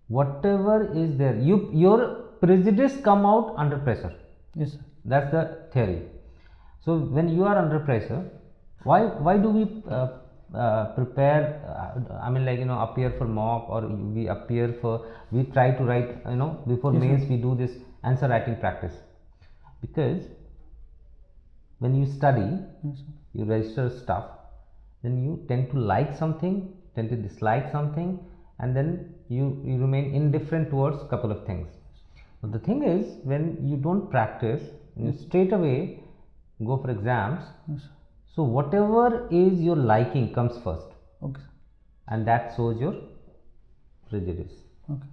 whatever is there, your prejudice come out under pressure. Yes, sir. That's the theory. So when you are under pressure, why do we prepare? Appear for mock, or we try to write. Before Yes, mains sir. we do this answer writing practice, because when you study, Yes, sir. you register stuff, then you tend to like something, tend to dislike something, and then you remain indifferent towards couple of things. So the thing is, when you don't practice, you straight away go for exams. Yes, sir. So whatever is your liking comes first, Okay. and that shows your prejudice. Okay.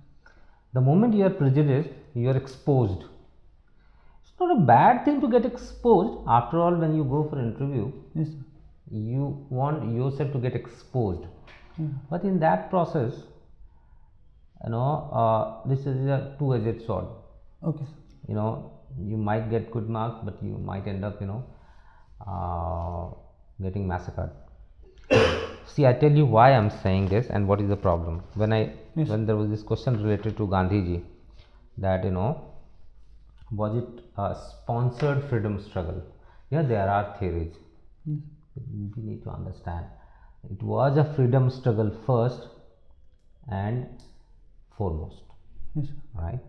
The moment you are prejudiced, you are exposed. It's not a bad thing to get exposed. After all, when you go for interview, Yes, sir. you want yourself to get exposed. Yeah. But in that process, this is a two-edged sword. Okay. You might get good marks, but you might end up getting massacred. See, I tell you why I'm saying this and what is the problem. When there was this question related to Gandhiji, that was it a sponsored freedom struggle? Yeah, there are theories. Yes. We need to understand it was a freedom struggle first and foremost. Yes, sir. Right?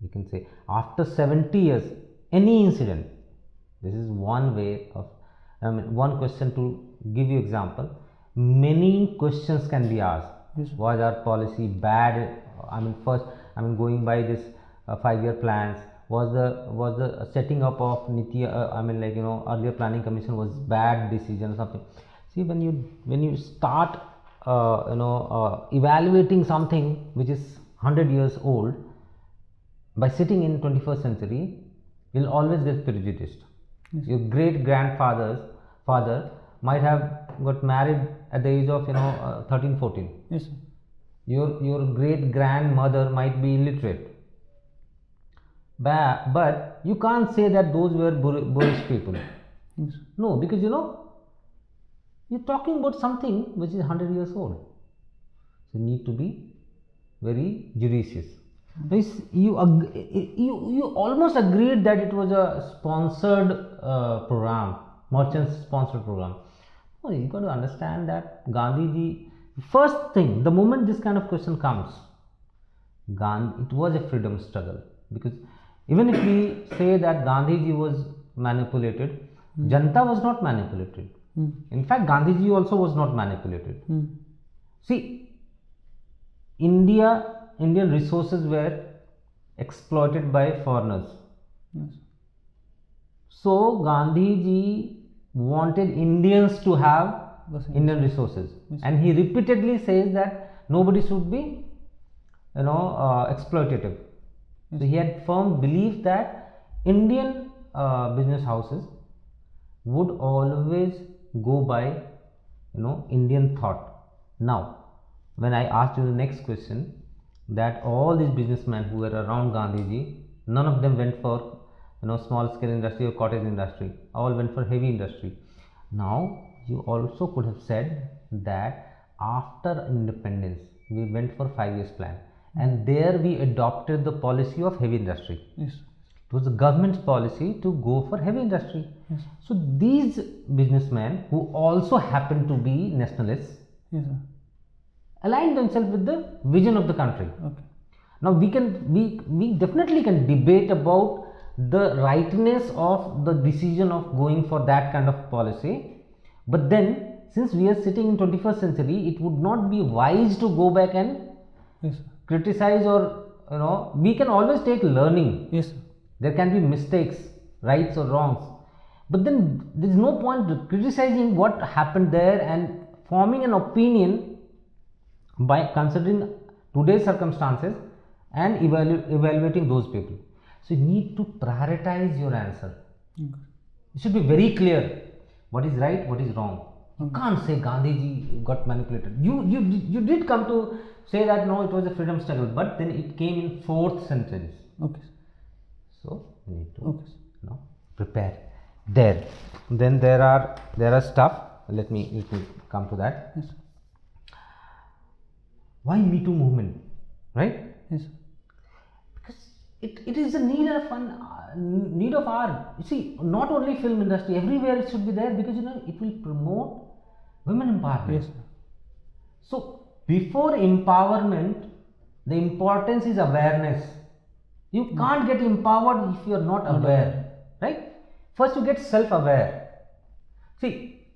You can say after 70 years, any incident, this is one way of, one question to give you example. Many questions can be asked. Yes, sir. Was our policy bad? Going by this 5-year plans, was the setting up of Niti, earlier planning commission was bad decision or something. See, when you start evaluating something which is 100 years old, by sitting in 21st century, you'll always get prejudiced. Yes. Your great father might have got married at the age of 13, 14. Yes, sir. Your great grandmother might be illiterate, but you can't say that those were boorish people. Yes. No, because you're talking about something which is 100 years old. So you need to be very judicious. You almost agreed that it was a sponsored program, merchant sponsored program. No, you got to understand that Gandhiji, first thing, the moment this kind of question comes, it was a freedom struggle. Because even if we say that Gandhiji was manipulated, Janta was not manipulated. In fact, Gandhiji also was not manipulated. See, Indian resources were exploited by foreigners. Yes. So Gandhiji wanted Indians to have The same. Indian resources, Yes. and he repeatedly says that nobody should be exploitative. Yes. So he had firm belief that Indian business houses would always go by Indian thought. Now, when I asked you the next question, that all these businessmen who were around Gandhiji, none of them went for small scale industry or cottage industry, all went for heavy industry. Now you also could have said that after independence we went for 5 years plan, and there we adopted the policy of heavy industry. Yes. It was the government's policy to go for heavy industry. Yes. So these businessmen who also happen to be nationalists Yes, sir. aligned themselves with the vision of the country. Okay. Now we definitely can debate about the rightness of the decision of going for that kind of policy, but then since we are sitting in 21st century, it would not be wise to go back and Yes, sir. criticize, or we can always take learning. Yes, sir. There can be mistakes, rights or wrongs, but then there is no point criticizing what happened there and forming an opinion by considering today's circumstances and evaluating those people. So you need to prioritize your answer. Okay. It should be very clear what is right, what is wrong. You can't say Gandhiji got manipulated. You did come to say that no, it was a freedom struggle, but then it came in 4th century. Okay. So you need to Okay. prepare. Then there are stuff. Let me come to that. Yes, sir. Why Me Too movement, right? Yes, sir. Because it is a need of our. You see, not only film industry, everywhere it should be there, because it will promote women empowerment. Yes, sir. So before empowerment, the importance is awareness. You can't get empowered if you are not aware, right? First you get self-aware. See,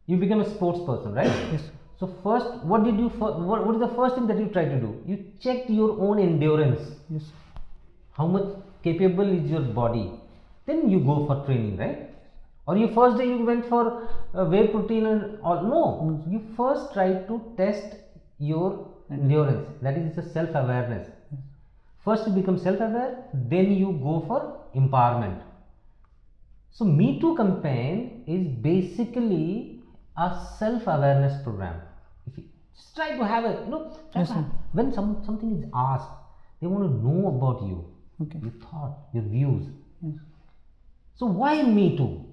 you become a sports person, right? Yes, sir. So first, what is the first thing that you try to do? You check your own endurance. Yes, sir. how much capable is your body, then you go for training, right? Or you first day you went for whey protein and all. No, you first try to test your endurance. That is the self-awareness. First you become self-aware, then you go for empowerment. So Me Too campaign is basically a self-awareness program. If you just try to have a, try to have, when something is asked, they want to know about you, your thought, your views. So why Me Too?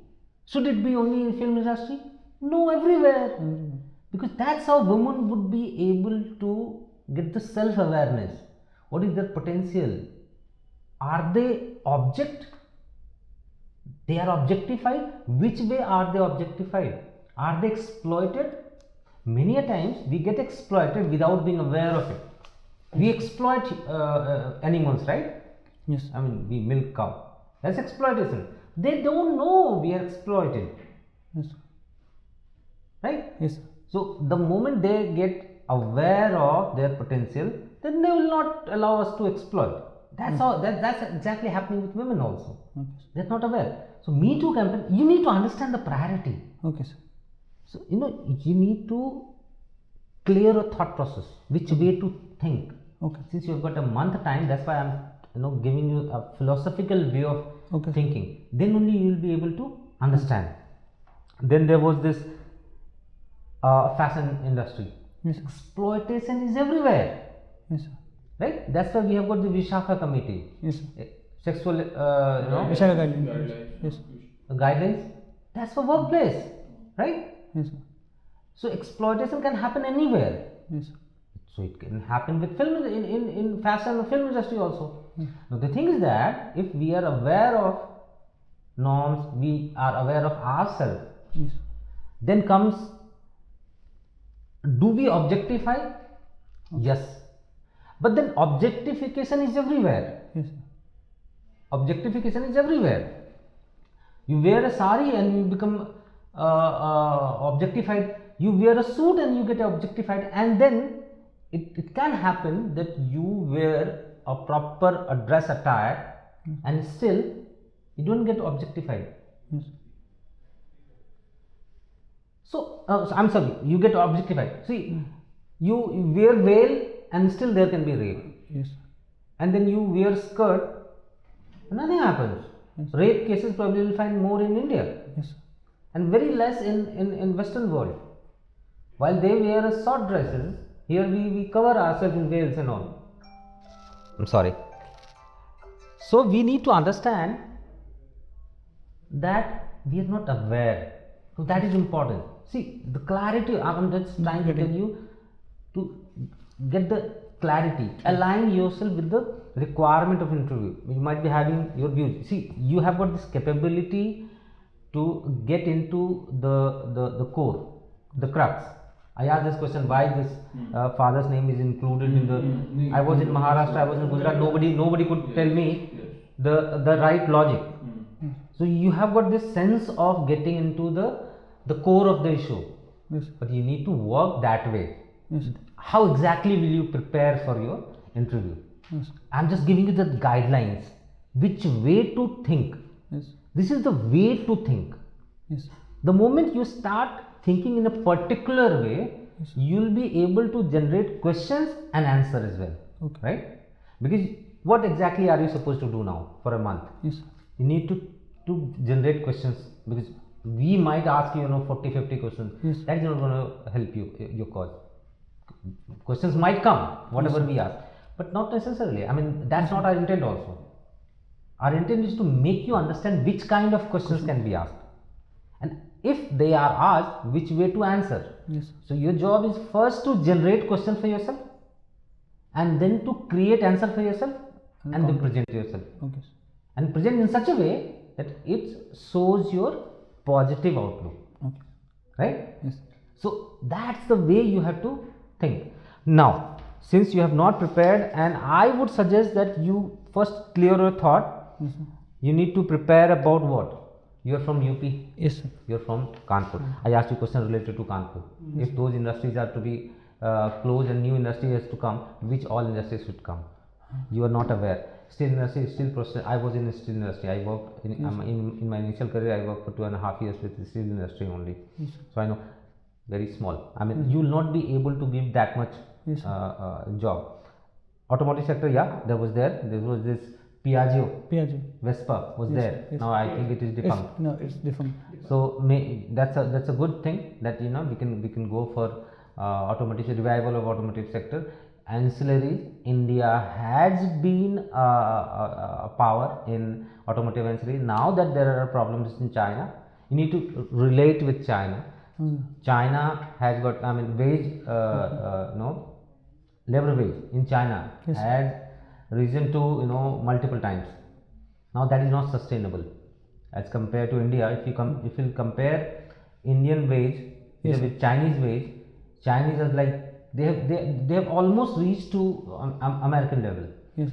Should it be only in film industry? No, everywhere. Because that's how women would be able to get the self-awareness. What is their potential? Are they object? They are objectified. Which way are they objectified? Are they exploited? Many a times we get exploited without being aware of it. We exploit animals, right? Yes. I mean, we milk cow. That's exploitation. They don't know we are exploited, Yes. right? Yes. So the moment they get aware of their potential, then they will not allow us to exploit. That's how. That's exactly happening with women also. Okay. They're not aware. So Me Too campaign, you need to understand the priority. Okay, sir. So you need to clear a thought process, which way to think. Okay. Since you've got a month time, that's why I'm giving you a philosophical way of Okay. thinking. Then only you will be able to understand. Then there was this fashion industry. Yes. Exploitation is everywhere, Yes, sir. right? That's why we have got the Vishakha committee. Yes, sir. Sexual, Vishaka guideline. Yes. guidelines. That's for workplace, right? Yes, sir. So exploitation can happen anywhere. Yes, sir. So it can happen with film in fashion and film industry also. Now the thing is that if we are aware of norms, we are aware of ourselves, Yes. then comes, do we objectify? Yes. But then objectification is everywhere. Yes, sir. Objectification is everywhere. You wear a sari and you become objectified. You wear a suit and you get objectified, and then it can happen that you wear a proper dress attire and still you don't get objectified. Yes. So I'm sorry, you get objectified. See, you wear veil and still there can be rape, Yes. and then you wear skirt, nothing happens. Rape cases probably will find more in India Yes. and very less in Western world. While they wear a short dresses, here we cover ourselves in veils and all. I'm sorry. So we need to understand that we are not aware. So that is important. See, the clarity, I'm just trying to tell you to get the clarity, align yourself with the requirement of interview. You might be having your views. See, you have got this capability to get into the core, the crux. I asked this question, why this father's name is included in the. I was in Maharashtra, I was in Gujarat. Nobody could tell me the right logic. So you have got this sense of getting into the core of the issue, Yes. but you need to work that way. Yes. How exactly will you prepare for your interview? Yes. I'm just giving you the guidelines, which way to think. Yes. This is the way to think. Yes. The moment you start thinking in a particular way, you'll be able to generate questions and answer as well. Okay. Right? Because what exactly are you supposed to do now for a month? Yes. You need to generate questions, because we might ask you 40-50 questions. Yes. That is not going to help you, your cause. Questions might come, whatever we ask, but not necessarily. I mean, that's not our intent also. Our intent is to make you understand which kind of questions can be asked, and if they are asked, which way to answer. Yes. So your job is first to generate questions for yourself, and then to create answer for yourself, and then present yourself, Okay. and present in such a way that it shows your positive outlook, Okay. right? Yes. So that's the way you have to think. Now, since you have not prepared, and I would suggest that you first clear your thought. Yes, sir. You need to prepare about what? You are from UP. Yes, sir. You are from Kanpur. I asked you a question related to Kanpur. If those industries are to be closed and new industry has to come, which all industries should come? You are not aware. steel industry, steel process. I was in the steel industry. I worked in my initial career. I worked for 2.5 years with the steel industry only. So I know, very small. I mean, you will not be able to give that much job. Automotive sector, yeah, there was this Piaggio, Vespa was there. yes. Now I think it is defunct. No, it's different. So that's a good thing that we can go for automotive revival of automotive sector. Ancillaries, India has been a power in automotive ancillary. Now that there are problems in China, you need to relate with China. China has got, I mean, wage, labor wage in China has risen to multiple times. Now that is not sustainable as compared to India. If you compare Indian wage with Chinese wage, Chinese are like they have almost reached to American level.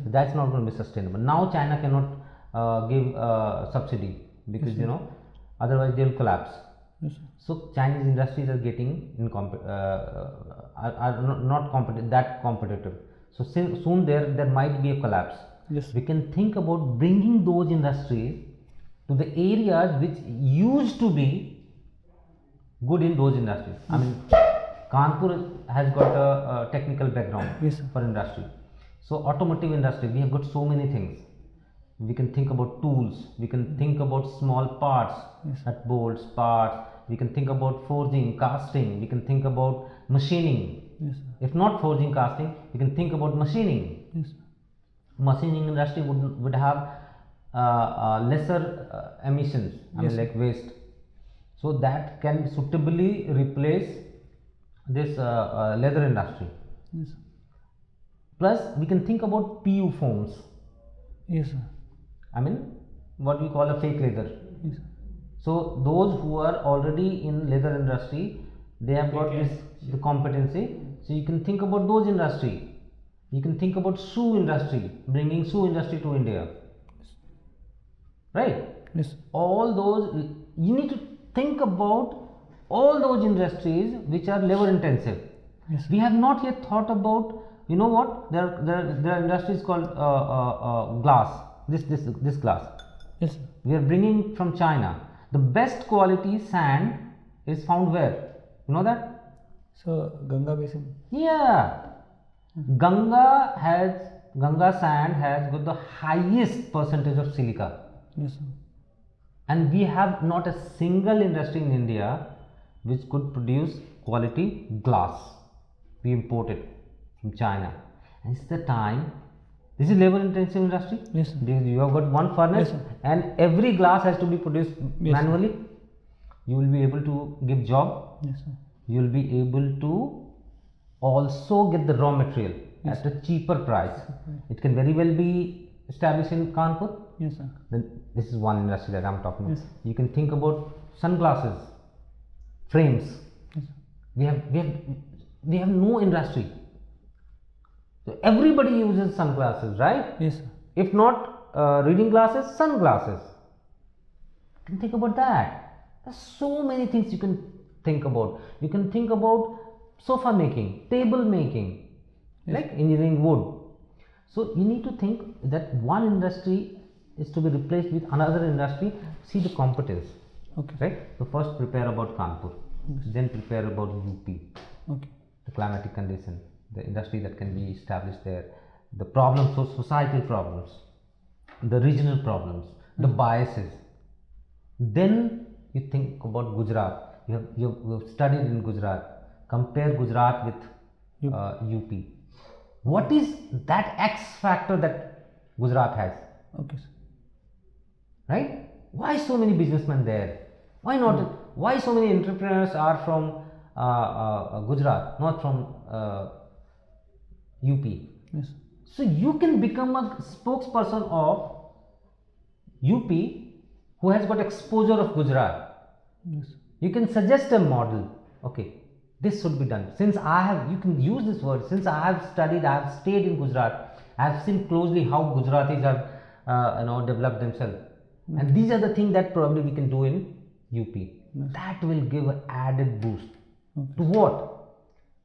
That's not going to be sustainable. Now China cannot give subsidy because otherwise they will collapse. So Chinese industries are getting are not that competitive. So soon there might be a collapse. We can think about bringing those industries to the areas which used to be good in those industries. I mean, Kanpur has got a technical background for industry. So automotive industry, we have got so many things. We can think about tools, we can think about small parts, nut bolts, parts, we can think about forging, casting, we can think about machining. If not forging, casting, we can think about machining. Machining industry would have lesser emissions, I mean, like waste. So that can suitably replace this leather industry. Plus we can think about PU foams. I mean, what we call a fake leather. So those who are already in leather industry, they have got the competency. So you can think about those industry. You can think about shoe industry, bringing shoe industry to India, right? All those, you need to think about all those industries which are labor intensive. We have not yet thought about, you know what, there are industries called glass, this glass. We are bringing from China. The best quality sand is found where? You know that? So Ganga basin. Yeah. Ganga sand has got the highest percentage of silica. And we have not a single industry in India which could produce quality glass. We import it from China. And it's the time. This is labor intensive industry. Because you have got one furnace and every glass has to be produced manually. You will be able to give job. You will be able to also get the raw material at a cheaper price. It can very well be established in Kanpur. Then this is one industry that I am talking about. You can think about sunglasses, frames. We have no industry. So everybody uses sunglasses, right? If not reading glasses, sunglasses. You can think about that. There's so many things you can think about. You can think about sofa making, table making, like engineering wood. So you need to think that one industry is to be replaced with another industry. See the competence. Right? So first prepare about Kanpur, then prepare about UP. The climatic condition, the industry that can be established there, the problems, so societal problems, the regional problems, the biases. Then you think about Gujarat. You have studied in Gujarat. Compare Gujarat with UP. What is that X factor that Gujarat has? Right? Why so many businessmen there? Why not? Why so many entrepreneurs are from Gujarat, not from UP? So you can become a spokesperson of UP who has got exposure of Gujarat. You can suggest a model. Okay, this should be done. Since you can use this word. Since I have studied, I have stayed in Gujarat. I have seen closely how Gujaratis have developed themselves. And these are the things that probably we can do in UP. That will give an added boost. To what?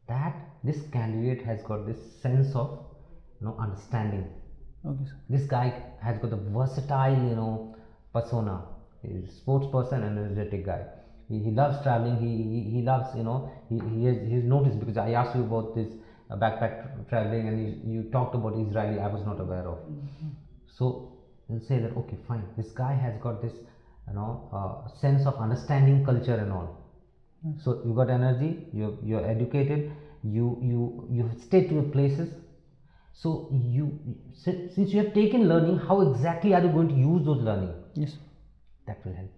That this candidate has got this sense of understanding. Okay, sir. This guy has got a versatile, persona. He's a sports person and energetic guy. He loves traveling. He loves, he's noticed, because I asked you about this backpack traveling, and you talked about Israeli. I was not aware of. So we'll say that, okay, fine. This guy has got this, sense of understanding culture and all. So you got energy. You're educated. You stay to your places. So since you have taken learning, how exactly are you going to use those learning? Yes. That will help.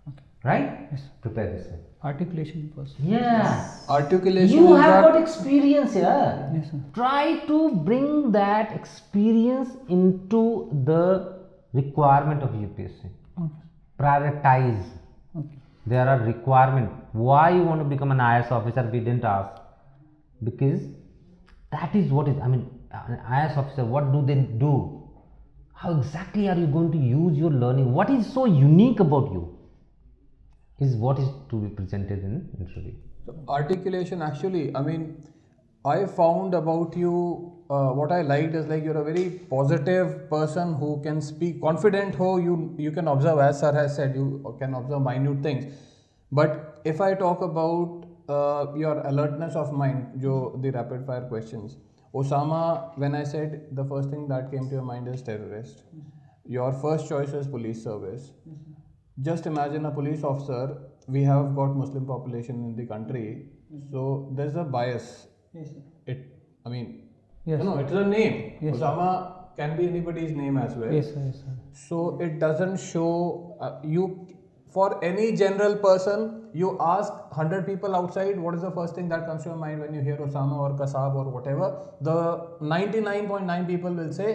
Okay. Right? Yes. Prepare this way. Articulation first. Yeah. Articulation You is have that got experience here. Yes, sir. Try to bring that experience into the requirement of UPSC. Okay. Prioritize. Okay. There are requirements. Why you want to become an IAS officer? We didn't ask. Because that is what is. I mean, an IAS officer. What do they do? How exactly are you going to use your learning? What is so unique about you? Is what is to be presented in interview. So articulation, actually, I mean, I found about you what I liked is like you're a very positive person who can speak confident. Ho you can observe, as sir has said, you can observe minute things. But if I talk about your alertness of mind, the rapid fire questions, Osama, when I said, the first thing that came to your mind is terrorist. Your first choice is police service. Just imagine a police officer. We have got Muslim population in the country, so there's a bias. Yes, sir. I mean, Yes. it's a name. Yes, sir. Osama can be anybody's name as well. Yes, sir. Yes, sir. So it doesn't show you. For any general person, you ask 100 people outside, what is the first thing that comes to your mind when you hear Osama or Kasab or whatever? The 99.9 people will say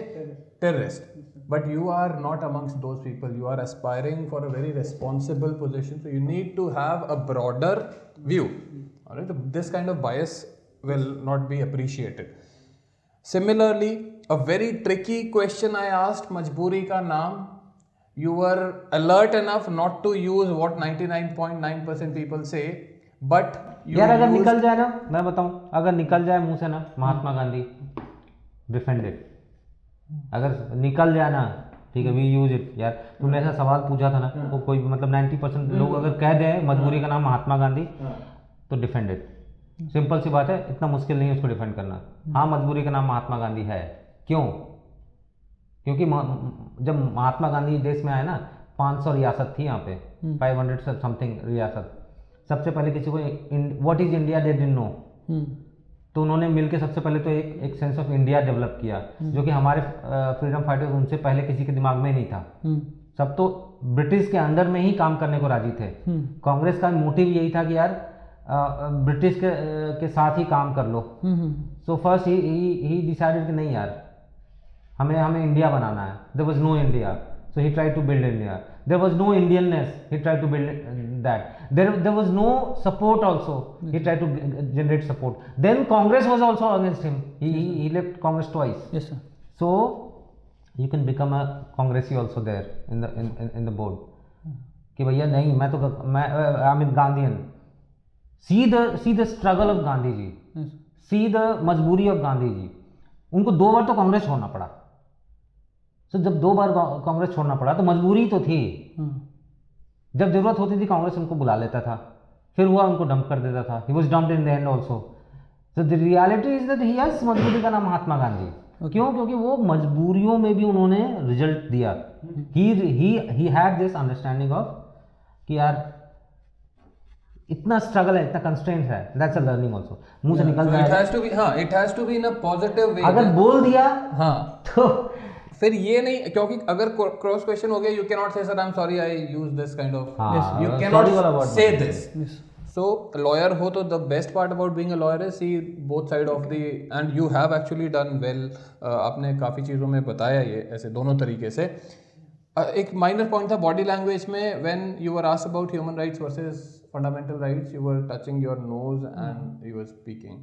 terrorist. But you are not amongst those people. You are aspiring for a very responsible position. So you need to have a broader view. All right? This kind of bias will not be appreciated. Similarly, a very tricky question I asked, Majboori ka naam. You were alert enough not to use what 99.9% people say, but you यार अगर used- निकल जाए ना, मैं बताऊं, अगर निकल जाए मुंह से ना, महात्मा गांधी डिफेंडेड. अगर निकल जाए ना, ठीक है, वी यूज इट. यार तुमने ऐसा सवाल पूछा था ना, वो कोई मतलब 90% लोग अगर कह दें मजबूरी का नाम महात्मा गांधी, तो डिफेंडेड. सिंपल सी बात है, इतना मुश्किल नहीं है उसको डिफेंड करना. हाँ, मजबूरी का नाम महात्मा गांधी है. क्यों? क्योंकि जब महात्मा गांधी देश में आए ना, 500 रियासत थी यहाँ पे, 500 समथिंग रियासत. सबसे पहले किसी को what is India they didn't know, तो उन्होंने मिलकर सबसे पहले तो एक सेंस ऑफ इंडिया डेवलप किया, जो कि हमारे फ्रीडम फाइटर्स उनसे पहले किसी के दिमाग में नहीं था. सब तो ब्रिटिश के अंडर में ही काम करने को राजी थे. कांग्रेस का मोटिव यही था कि यार ब्रिटिश के साथ ही काम कर लो. सो फर्स्ट ही डिसाइडेड कि नहीं यार, हमें इंडिया बनाना है. There was no India, so he tried to build India. There was no Indianness, he tried to build that. There was no support also, he tried to generate support. Then Congress was also against him. He left Congress twice. Yes, sir. So you can become a Congressy also there in the board. कि भैया नहीं, मैं I am Gandhian. See the struggle of Gandhi ji. Yes. See the मजबूरी of Gandhi ji. उनको 2 बार तो कांग्रेस छोड़ना पड़ा. तो जब 2 बार कांग्रेस छोड़ना पड़ा तो मजबूरी तो थी. जब जरूरत होती थी कांग्रेस उनको बुला लेता था, फिर वो उनको डंप कर देता था. He was dumped in the end also. So the reality is that he has मजबूरी का नाम महात्मा गांधी. क्यों? क्योंकि वो मजबूरियों में भी उन्होंने रिजल्ट दिया. He had this understanding of कि यार इतना स्ट्रगल है, इतना कंस्ट्रेंट है. That's a learning also. मुंह से निकल So जाए, it has to be in a positive way. अगर बोल दिया हाँ, तो फिर ये नहीं, क्योंकि अगर क्रॉस क्वेश्चन हो गया, you cannot say sir I'm sorry I used this kind of. हाँ, You sorry वाला cannot word say मत. this. Yes. So lawyer हो तो the best part about being a lawyer is see both side of the, and you have actually done well. आपने काफ़ी चीज़ों में बताया ये ऐसे दोनों तरीके से. एक माइनर पॉइंट था बॉडी लैंग्वेज में, when you were asked about human rights versus fundamental rights, you were touching your nose and you were speaking.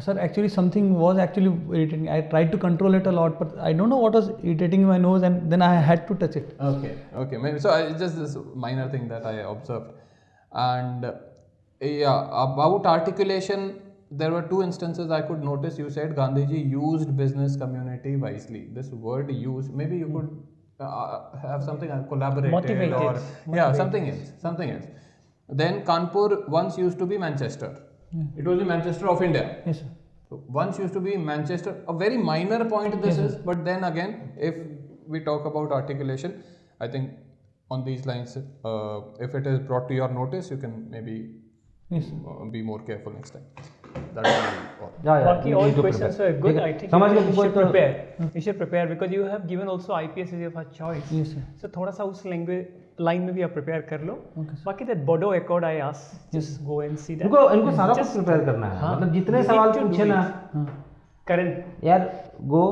Sir, actually something was actually irritating. I tried to control it a lot, but I don't know what was irritating my nose, and then I had to touch it. Okay, maybe so. Just this minor thing that I observed, and yeah, about articulation, there were two instances I could notice. You said Gandhiji used business community wisely. This word use, maybe you could have something collaborated Motivated. or yeah, something else. Then Kanpur once used to be Manchester. It was the Manchester of India. Yes, sir. So once used to be Manchester. A very minor point this is, but then again, if we talk about articulation, I think on these lines, if it is brought to your notice, you can maybe Yes. be more careful next time. That will be all. Baki, all questions were good. I think समझ गए you कोई should तो prepare. You should prepare because you have given also IPS as your choice. Yes, sir. So थोड़ा सा उस language line में भी आप prepare कर लो. Okay, बाकी that Bodo Accord I asked, just go and see that. इनको सारा कुछ प्रिपेयर करना है, मतलब जितने you सवाल need to पूछे do ना it. Karan, यार गो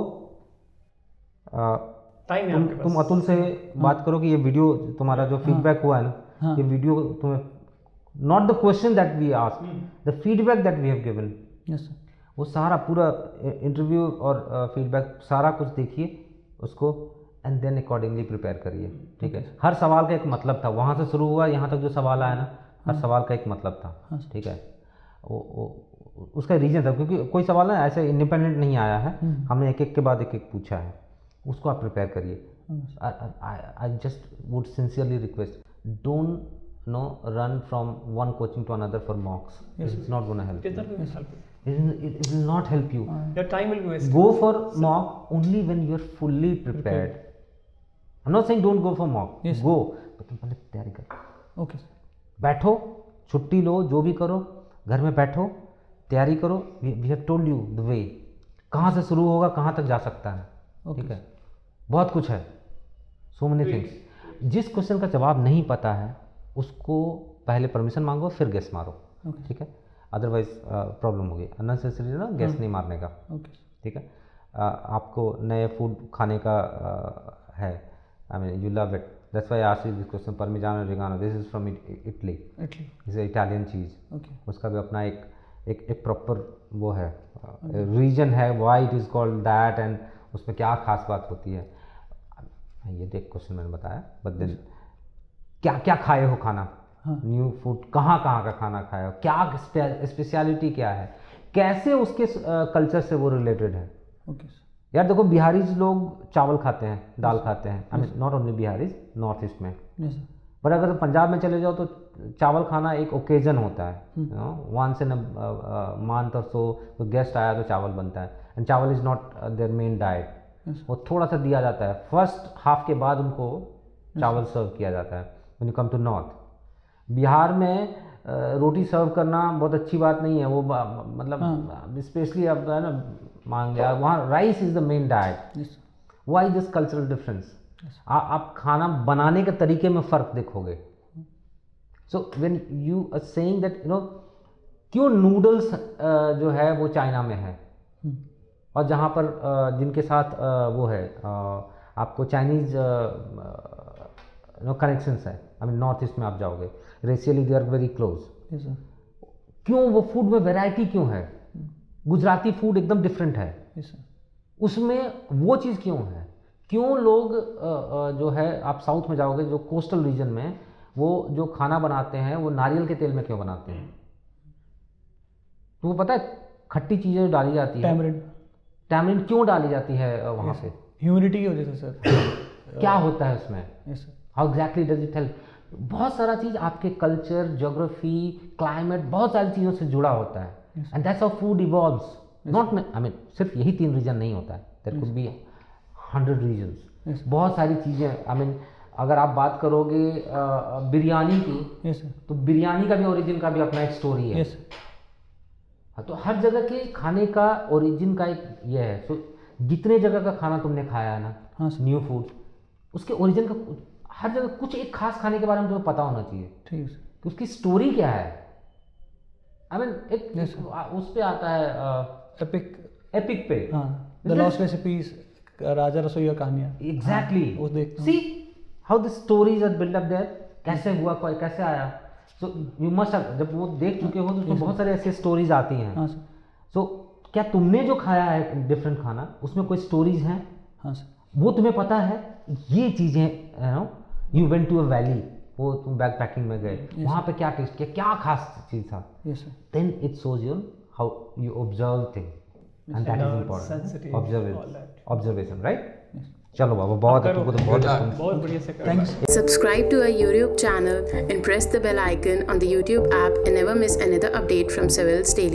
time है आपके तुम पास. अतुल से बात करो कि ये वीडियो तुम्हारा जो फीडबैक हुआ है ना, ये वीडियो तुम्हें not the question that we ask, the feedback that we have given, Yes, sir. वो सारा पूरा इंटरव्यू और फीडबैक सारा कुछ देखिए उसको एंड देन अकॉर्डिंगली प्रिपेयर करिए, ठीक है। हर सवाल का एक मतलब था, वहाँ से शुरू हुआ यहाँ तक जो सवाल आया ना, हर सवाल का एक मतलब था, ठीक है। वो उसका रीज़न था, क्योंकि कोई सवाल ना ऐसे इंडिपेंडेंट नहीं आया है, हमने एक एक के बाद एक एक पूछा है, उसको आप प्रिपेयर करिए। I just would sincerely request, don't run from one coaching to another for mocks. It's not going to help It is you. not going to help you. It will not help you. Your time will be wasted. Go for mock only when you are fully prepared. I'm not saying don't go for mock. Yes, go, but तुम पहले तैयारी करो। Okay, sir. बैठो, छुट्टी लो, जो भी करो, घर में बैठो, तैयारी करो। We have told you the way. कहाँ से शुरू होगा, कहाँ तक जा सकता है, ठीक है। बहुत कुछ है, so many things. जिस क्वेश्चन का जवाब नहीं पता है उसको पहले परमिशन मांगो, फिर गैस मारो, ठीक है। अदरवाइज प्रॉब्लम होगी, अननेसेसरी ना गैस नहीं मारने का, ठीक है। आपको नए फूड खाने का है, I mean you love it, that's why I asked you this question. Parmigiano Reggiano, this is from Italy, is Italian cheese, उसका भी अपना एक प्रॉपर वो है, रीजन है, why it is called that, and उसमें क्या खास बात होती है, ये देख क्वेश्चन मैंने बताया। बट देन क्या क्या खाए हो खाना, न्यू फूड, कहाँ कहाँ का खाना खाए हो, क्या स्पेशलिटी क्या है, कैसे उसके कल्चर से वो रिलेटेड है। यार देखो, बिहारीज लोग चावल खाते हैं, दाल खाते हैं, I mean not only Bihari's, north east में, बट अगर पंजाब में चले जाओ तो चावल खाना एक ओकेजन होता है, वंस इन मंथ और सो, तो गेस्ट आया तो चावल बनता है, एंड चावल is not their main diet, वो थोड़ा सा दिया जाता है, फर्स्ट हाफ के बाद उनको चावल सर्व किया जाता है। When you come to north, Bihar में रोटी सर्व करना बहुत अच्छी बात नहीं है, वो मतलब स्पेशली अब है ना मांग लिया, वहाँ rice is the main diet. Why this cultural difference? आप खाना बनाने के तरीके में फ़र्क देखोगे। So when you are saying that you know, क्यों नूडल्स जो है वो चाइना में है, और जहाँ पर जिनके साथ वो है आपको चाइनीज़ कनेक्शंस है, आई मीन नॉर्थ ईस्ट में आप जाओगे, racially they are very close. क्यों वो फूड में वैरायटी क्यों है? गुजराती फूड एकदम डिफरेंट है, उसमें वो चीज़ क्यों है? क्यों लोग जो है, आप साउथ में जाओगे जो कोस्टल रीजन में, वो जो खाना बनाते हैं वो नारियल के तेल में क्यों बनाते हैं? तो वो पता है खट्टी चीज़ें डाली जाती है, टैमरिंड क्यों डाली जाती है वहाँ पे? ह्यूमिडिटी की वजह से सर। क्या होता है उसमें? How exactly does it help? बहुत सारा चीज़ आपके कल्चर, ज्योग्राफी, क्लाइमेट, बहुत सारी चीज़ों से जुड़ा होता है, and that's how food evolves. Not I mean सिर्फ यही 3 रीजन नहीं होता है, देयर कुड बी 100 रीजन्स, बहुत सारी चीज़ें। आई मीन अगर आप बात करोगे बिरयानी की, तो बिरयानी का भी ओरिजिन का भी अपना एक स्टोरी है। हाँ, तो हर जगह के खाने का ओरिजिन का एक ये है। सो जितने जगह का खाना तुमने खाया है ना, न्यू फूड, उसके ओरिजिन का हर जगह कुछ एक खास खाने के बारे में तुम्हें पता होना चाहिए, ठीक है, कि उसकी स्टोरी क्या है। आई मीन एक उस पे आता है एपिक पे, द लॉस्ट रेसिपीज, राजा रसोइया कहानियाँ। Exactly, see how the stories are build up there, कैसे हुआ, कैसे आया। सो यू मस्ट, जब वो देख चुके हो तो उसमें बहुत सारे ऐसे स्टोरीज आती हैं। सो क्या तुमने जो खाया है डिफरेंट खाना, उसमें कोई स्टोरीज हैं? हाँ सर, वो तुम्हें पता है। ये चीज़ें, you went to a valley, वो तुम बैक पैकिंग में गए, वहाँ पे क्या टेस्ट किया, क्या खास चीज़ था, then it shows your how you observe things, and that is Alert, important. sensitive, all that. Observation, right? चलो बाबा, बहुत तुमको तो बहुत बहुत बढ़िया से करो। Thanks. Subscribe to our YouTube channel and press the bell icon on the YouTube app and never miss another update from Civil's Daily.